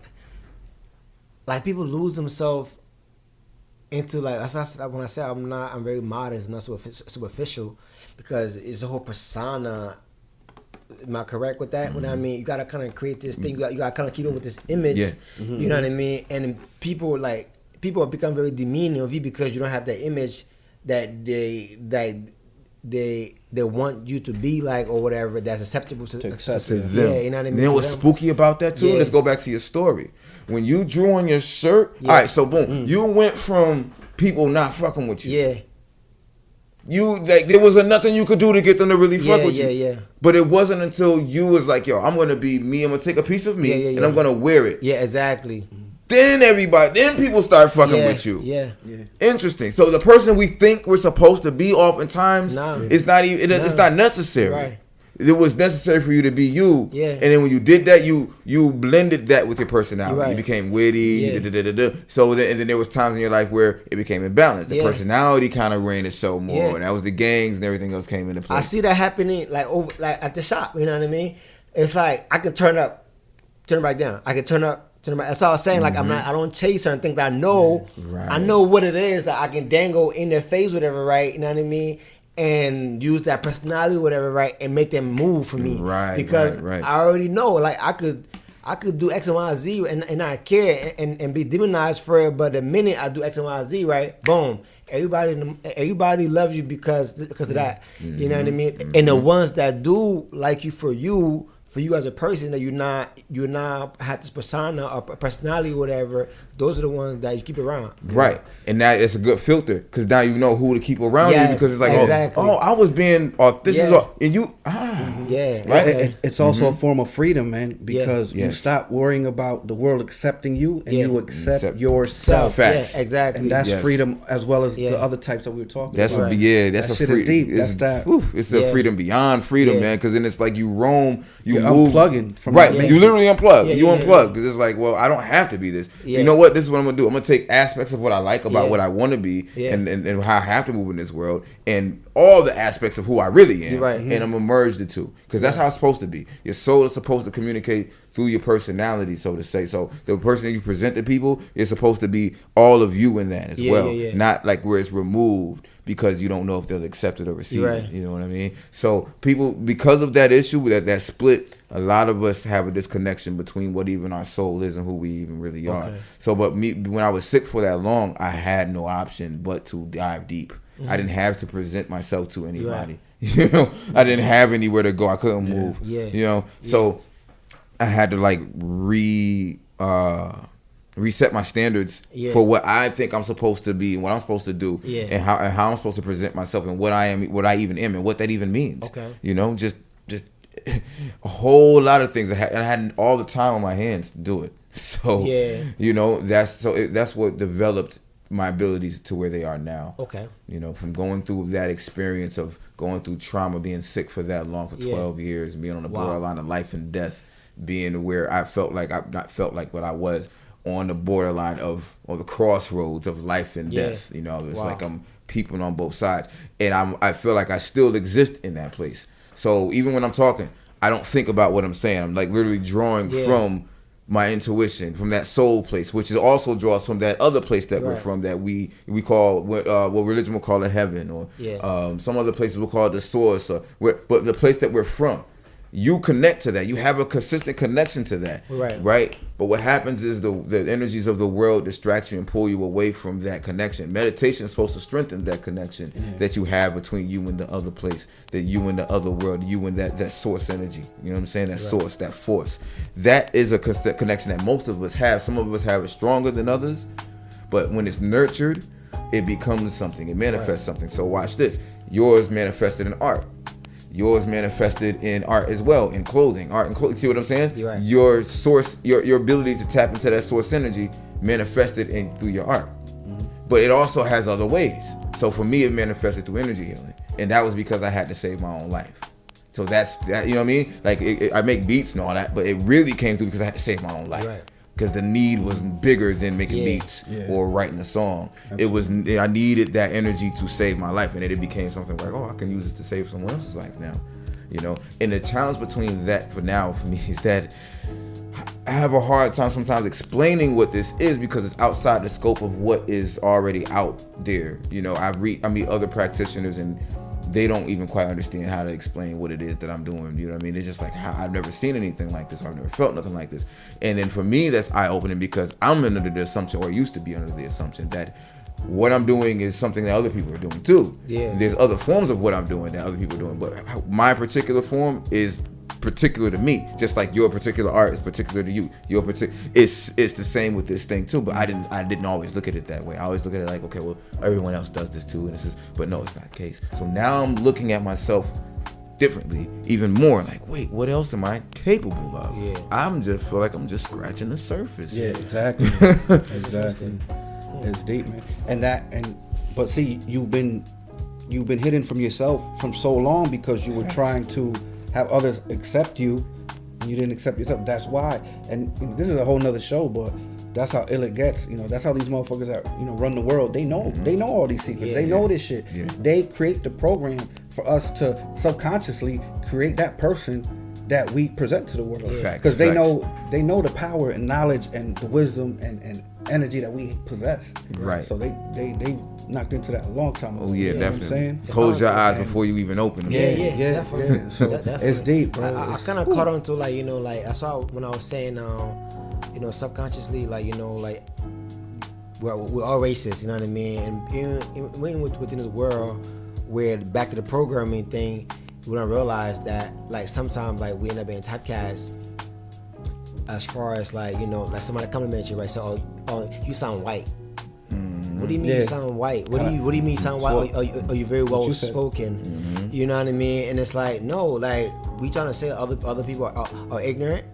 like people lose themselves into like when I say I'm very modest, I'm not superficial, because it's a whole persona. Am I correct with that? What I mean, you gotta kind of create this thing. You gotta kind of keep up with this image. Yeah. You know what I mean? And people have become very demeaning of you because you don't have that image that they want you to be like, or whatever, that's acceptable to them. Yeah, you know what I mean? You know what's spooky about that too? Yeah. Let's go back to your story. When you drew on your shirt, all right, so boom, you went from people not fucking with you. Yeah. You like there wasn't nothing you could do to get them to really fuck with you. Yeah. But it wasn't until you was like, yo, I'm gonna be me, I'm gonna take a piece of me and I'm gonna wear it. Yeah, exactly. Then people start fucking with you. Yeah. Interesting. So the person we think we're supposed to be oftentimes, it's not even it's not necessary. Right. It was necessary for you to be you. Yeah. And then when you did that, you blended that with your personality. Right. You became witty. Yeah. So then there was times in your life where it became imbalanced. The Yeah. personality kind of ran the show more. Yeah. And that was the gangs and everything else came into play. I see that happening like at the shop. You know what I mean? It's like I can turn up, turn back down. I can turn up, turn back. That's all I was saying. Like I don't chase certain things. I know, I know what it is that I can dangle in their face, whatever. Right? You know what I mean? And use that personality, whatever, right, and make them move for me, right? Because right. I already know, like I could do X and Y and Z, and I care and be demonized for it. But the minute I do X and Y and Z, right, boom, everybody loves you because of that. You know what I mean? And the ones that do like you for you as a person, that you're not have this persona or personality or whatever, those are the ones that you keep around. Right. And that it's a good filter because now you know who to keep around you, because it's like, exactly. oh, I was being, this is all, and you, yeah. Right. It's also a form of freedom, man, because you Yes. stop worrying about the world accepting you and you accept Accept yourself. Facts. Yeah, exactly. And that's Yes. freedom as well as the other types that we were talking That's about. that's That a shit free. is deep. It's, That's that. It's a freedom beyond freedom, man. Because then it's like you roam, You're move, unplugging from right. that You literally unplug. Yeah, you yeah, unplug because it's like, well, I don't have to be this. Yeah. You know what? This is what I'm gonna do. I'm gonna take aspects of what I like about what I want to be, Yeah. and how I have to move in this world, and all the aspects of who I really am, Right. and I'm gonna merge the two because that's how it's supposed to be. Your soul is supposed to communicate through your personality, so to say. So the person that you present to people is supposed to be all of you in that as well, not like where it's removed because you don't know if they'll accept it or receive it. You know what I mean? So people, because of that issue, that split, a lot of us have a disconnection between what even our soul is and who we even really are. So, but me, when I was sick for that long, I had no option but to dive deep. I didn't have to present myself to anybody. You know, I didn't have anywhere to go. I couldn't move. You know, so I had to like reset my standards for what I think I'm supposed to be and what I'm supposed to do, and how I'm supposed to present myself and what I am, what I even am, and what that even means. You know, just a whole lot of things. I had all the time on my hands to do it. So you know, that's what developed my abilities to where they are now. You know, from going through that experience of going through trauma, being sick for that long, for 12 years, being on the borderline of life and death, being where I felt like but I was on the borderline of, or the crossroads of life and death. You know, it's like I'm peeping on both sides, and I feel like I still exist in that place. So even when I'm talking, I don't think about what I'm saying. I'm like literally drawing from my intuition, from that soul place, which is also draws from that other place that we're from, that we call what religion will call it heaven, or some other places will call it the source, but the place that we're from. You connect to that. You have a consistent connection to that. Right? But what happens is the energies of the world distract you and pull you away from that connection. Meditation is supposed to strengthen that connection that you have between you and the other place, that you and the other world, you and that source energy. You know what I'm saying? That source, that force. That is a connection that most of us have. Some of us have it stronger than others. But when it's nurtured, it becomes something. It manifests something. So watch this. Yours manifested in art. Yours manifested in art as well, in clothing. Art and clothing. See what I'm saying? Your source, your ability to tap into that source energy manifested through your art. But it also has other ways. So for me, it manifested through energy healing. And that was because I had to save my own life. So that's that, you know what I mean? Like I make beats and all that, but it really came through because I had to save my own life. Because the need was bigger than making beats or writing a song. Absolutely. I needed that energy to save my life, and then it became something like, oh, I can use this to save someone else's life now. you know. And the challenge between that for me is that I have a hard time sometimes explaining what this is because it's outside the scope of what is already out there. You know, I meet other practitioners and they don't even quite understand how to explain what it is that I'm doing. You know what I mean? It's just like, I've never seen anything like this, or I've never felt nothing like this. And then for me, that's eye-opening because I'm under the assumption, or used to be under the assumption, that what I'm doing is something that other people are doing too. Yeah. There's other forms of what I'm doing that other people are doing, but my particular form is particular to me, just like your particular art is particular to you. It's the same with this thing too. But I didn't always look at it that way. I always look at it like, okay, well, everyone else does this too, and but no, it's not the case. So now I'm looking at myself differently, even more. Like, wait, what else am I capable of? Yeah. Feel like I'm just scratching the surface. Yeah, exactly. Exactly. It's deep, man. But see, you've been hidden from yourself from so long because you were trying to have others accept you, and you didn't accept yourself. That's why. And this is a whole nother show, but that's how ill it gets. You know, that's how these motherfuckers that run the world. They know. They know all these secrets. They know this shit. Yeah. They create the program for us to subconsciously create that person that we present to the world. Because they know the power and knowledge and the wisdom and energy that we possess. Right. So they knocked into that a long time ago. Oh yeah, definitely. Know what I'm saying? Close your eyes before you even open them. Yeah. Definitely. So definitely. It's deep, bro. I kind of caught on to like I saw when I was saying subconsciously we're all racist, you know what I mean? And even within this world where back to the programming thing, we don't realize that like sometimes like we end up being typecast as far as like somebody compliment you, right? So oh you sound white. What do you mean you sound white? What do you mean you sound white? Are you very well spoken? Mm-hmm. You know what I mean? And it's like, no, like we trying to say other people are ignorant.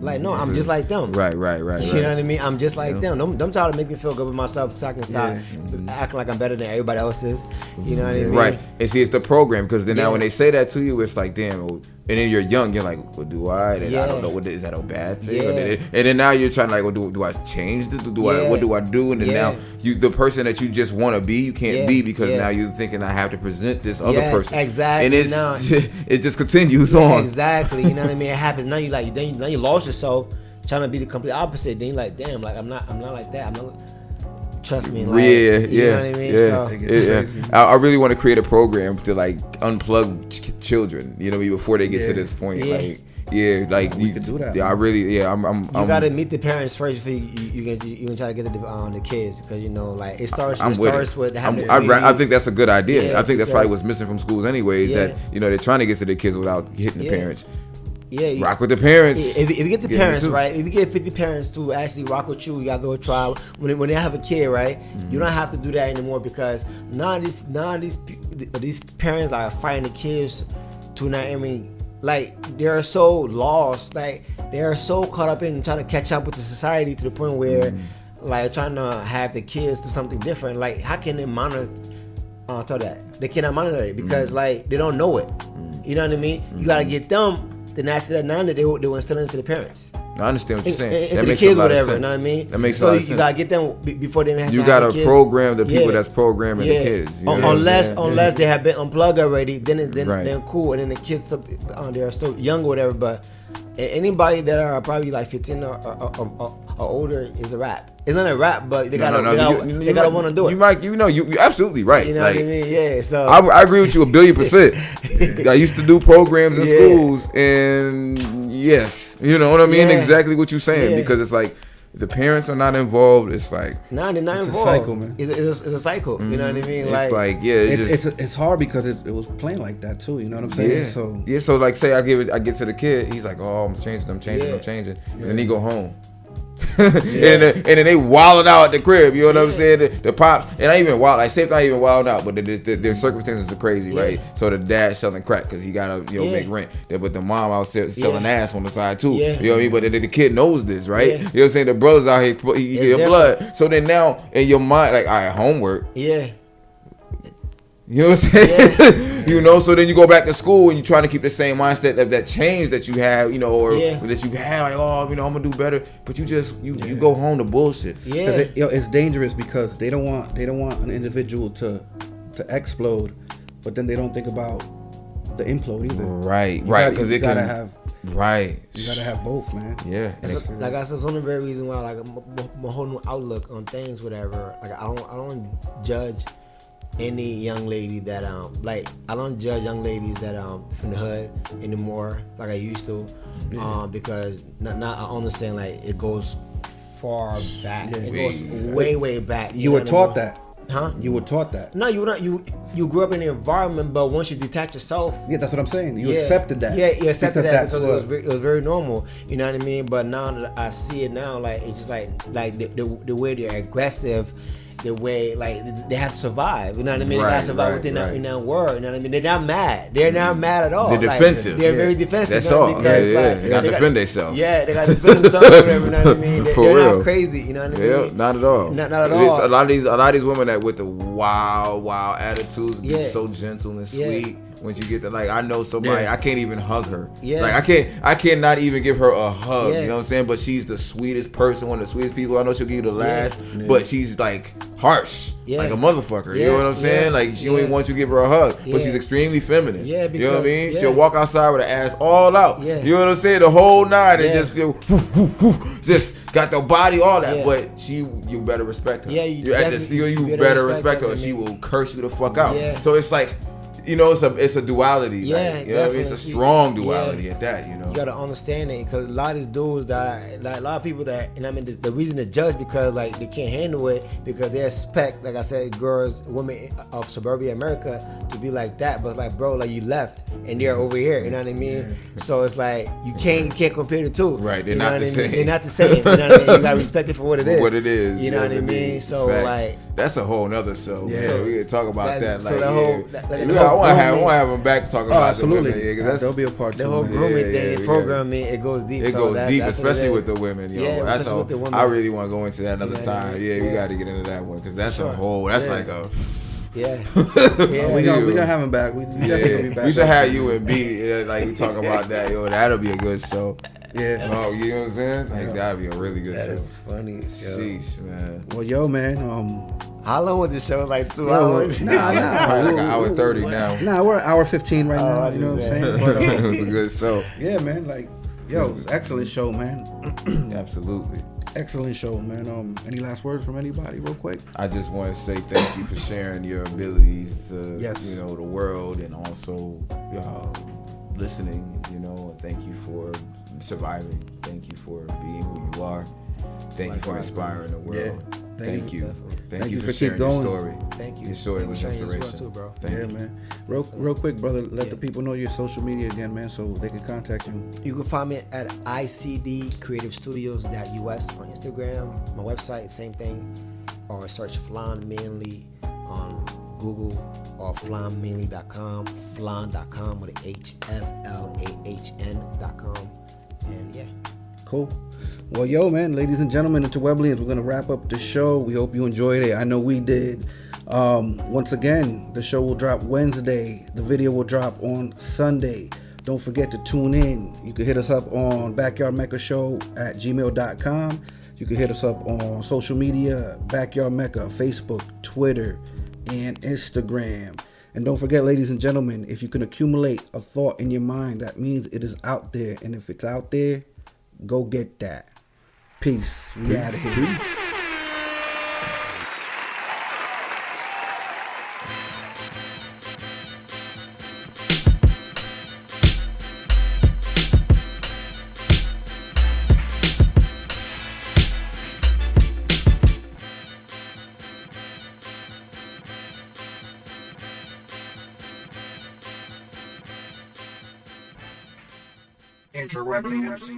Like, no, I'm just like them. Right. You know what I mean? I'm just like them. Don't try to make me feel good with myself so I can stop acting like I'm better than everybody else is. You know what I mean? Right. And see, it's the program, because then now when they say that to you, it's like, damn. And then you're young, you're like, well, do I? And I don't know, is that a bad thing? And then now you're trying to like, well, do I change this? What do I do? And then now the person that you just want to be, you can't be because now you're thinking I have to present this other person. Exactly. And it just continues on. Exactly. You know what I mean? It happens. Now you like, now you lost yourself trying to be the complete opposite. Then you're like, damn, like I'm not like that. I'm not. Trust me. Like, you know what I mean? So, I really want to create a program to like unplug children. You know, before they get to this point. Like, we could do that. Yeah, I really. I'm. You gotta meet the parents first before you can try to get the kids, because like it starts with having. I think that's a good idea. I think that's probably what's missing from schools anyways. That they're trying to get to the kids without hitting the parents. Yeah, rock with the parents. If you get the parents right, if you get 50 parents to actually rock with you gotta go try. When they have a kid, right, you don't have to do that anymore, because none of these parents are fighting the kids to not. I mean, like they're so lost, like they're so caught up in trying to catch up with the society to the point where, like, trying to have the kids do something different. Like, how can they monitor that? They cannot monitor it because like they don't know it. You know what I mean? You gotta get them. Then after that, now that they will instill it into the parents. I understand what you're saying. And the kids, whatever, you know what I mean? That makes a lot of sense. So you gotta get them before they have. You gotta program the people that's programming the kids. Unless they have been unplugged already, then cool. And then the kids they're still young or whatever. But anybody that are probably like 15 or older is a rap. It's not a rap, but they gotta want to do it. You're absolutely right. You know what I mean? Yeah. So I agree with you 1,000,000,000%. I used to do programs in schools, and yes, you know what I mean. Exactly what you're saying, because it's like the parents are not involved. It's like they're not involved. It's a cycle, man. It's a cycle. You know what I mean? It's hard because it was playing like that too. You know what I'm saying? So like, say I get to the kid, he's like, oh, I'm changing, and then he go home. And then they wilding out at the crib, you know what I'm saying? The pops, and I even wild, like say if I even wild out, but their circumstances are crazy, right? So the dad selling crack because he gotta make rent, but the mom out there selling ass on the side too. You know what I mean? But the kid knows this, right? You know what I'm saying? The brothers out here, he get blood. So then now in your mind, like, all right, homework. You know what I'm saying? You know, so then you go back to school and you're trying to keep the same mindset of that change that you have, or that you have, like, oh, I'm gonna do better. But you go home to bullshit. It's dangerous because they don't want an individual to explode, but then they don't think about to implode either. Right, You right, gotta- because you it gotta can. have Right. you gotta have both, man. Yeah. Like I said, it's only very reason why, like my whole new outlook on things, whatever. Like I don't judge any young lady that like I don't judge young ladies that from the hood anymore like I used to, because not I understand like it goes far back. It goes way back. You were taught that. Huh? You were taught that. No, you were not. You grew up in the environment, but once you detach yourself, Yeah, that's what I'm saying. You accepted that. Yeah, you accepted that that's because what- it was very normal. You know what I mean? But now that I see it now, like it's just like the way they're aggressive, the way like they have to survive. You know what I mean? They have to survive within that world. You know what I mean? They're not mad. They're not mad at all. They're defensive. They're very defensive. That's all. Because, They got to defend themselves. Yeah, they got to defend themselves. Whatever. You know what I mean? For They're real. not crazy. You know what I Yeah, mean? not at all. Not at It is all. a lot of these women that with the wild attitudes, be Yeah. so gentle and Yeah. sweet. Once you get to like, I know somebody, I can't even hug her. Yeah. Like I cannot even give her a hug. Yeah. You know what I'm saying? But she's the sweetest person, one of the sweetest people. I know she'll give you the last, but she's like harsh, like a motherfucker. You know what I'm saying? Like she only wants you to give her a hug, but she's extremely feminine. Yeah, you know what I mean? because- She'll walk outside with her ass all out. Yeah. You know what I'm saying? The whole nine, and Yeah. just got the body, all that. Yeah. But you better respect her. Yeah, you You're at definitely- you you better better respect her, or respect her, she man. will curse you the fuck out. Yeah. So it's like, you know, it's a duality. Yeah, like, you know what I mean? It's a definitely. strong duality at that. You know. You gotta understand it, because a lot of these dudes that like a lot of people that, and I mean the reason to judge because like they can't handle it because they expect, like I said, girls, women of suburbia America to be like that, but like bro, like you left and they're over here, you know what I mean? So it's like you can't compare the two. Right, they're You know not what the I mean? same. They're not the same. You know what I mean? You gotta respect it for what it is. What it is. You know what I mean? So Facts. like. That's a whole nother show. Yeah. So we can talk about that. That's- so Like, the whole- yeah. that- Yeah, I want to grooming- have him back talking about absolutely. the women. Yeah, 'cause There'll be a part The two. whole man. grooming Yeah, thing, we got- programming, it goes deep. It so goes deep, that's what it especially is. with the women, yo. Yeah, That's especially all. with the women. I really want to go into that another Yeah, time. Yeah, we yeah. got to get into that one because that's a Sure. whole. That's Yeah. like a. Yeah. We Yeah. gonna have him back. We definitely be back. We should have you and B. Like we talk about that, yo. That'll be a good show. Yeah. Oh, you know what I'm saying? Like that'd be a really good That show. is funny. Yo. Sheesh, man. Well, yo, man. How long was the show? Like 2 Yo, hours? nah. Probably like an hour 30 now. Nah, we're at hour 15 right now. I You know what I'm understand. saying? But, It was a good show. yeah, man. Like, yo, excellent show, man. Absolutely. Excellent show, man. Any last words from anybody, real quick? I just want to say thank you for sharing your abilities to, Yes. you know, the world, and also listening, you know, and thank you for surviving. Thank you for being who you are. Thank you for inspiring the world. Yeah. Thank you. Definitely. Thank you for keep sharing your going. story. Thank you. Your story Thank was you for sharing yours inspiration. too, bro. Thank Yeah, you. man. Real quick, brother. Let the people know your social media again, man, so they can contact you. You can find me at icdcreativestudios.us on Instagram. My website, same thing. Or search Flahn Mainly on Google or flahnmainly.com, flahn.com with a HFLAHN.com. And yeah. Cool. Well, yo, man, ladies and gentlemen, Interweblians, we're gonna wrap up the show. We hope you enjoyed it. I know we did. Once again, the show will drop Wednesday. The video will drop on Sunday. Don't forget to tune in. You can hit us up on backyardmecca@gmail.com. You can hit us up on social media, Backyard Mecca, Facebook, Twitter, and Instagram. And don't forget, ladies and gentlemen, if you can accumulate a thought in your mind, that means it is out there. And if it's out there, go get that. Peace. We out of here. Peace. Interweblianos.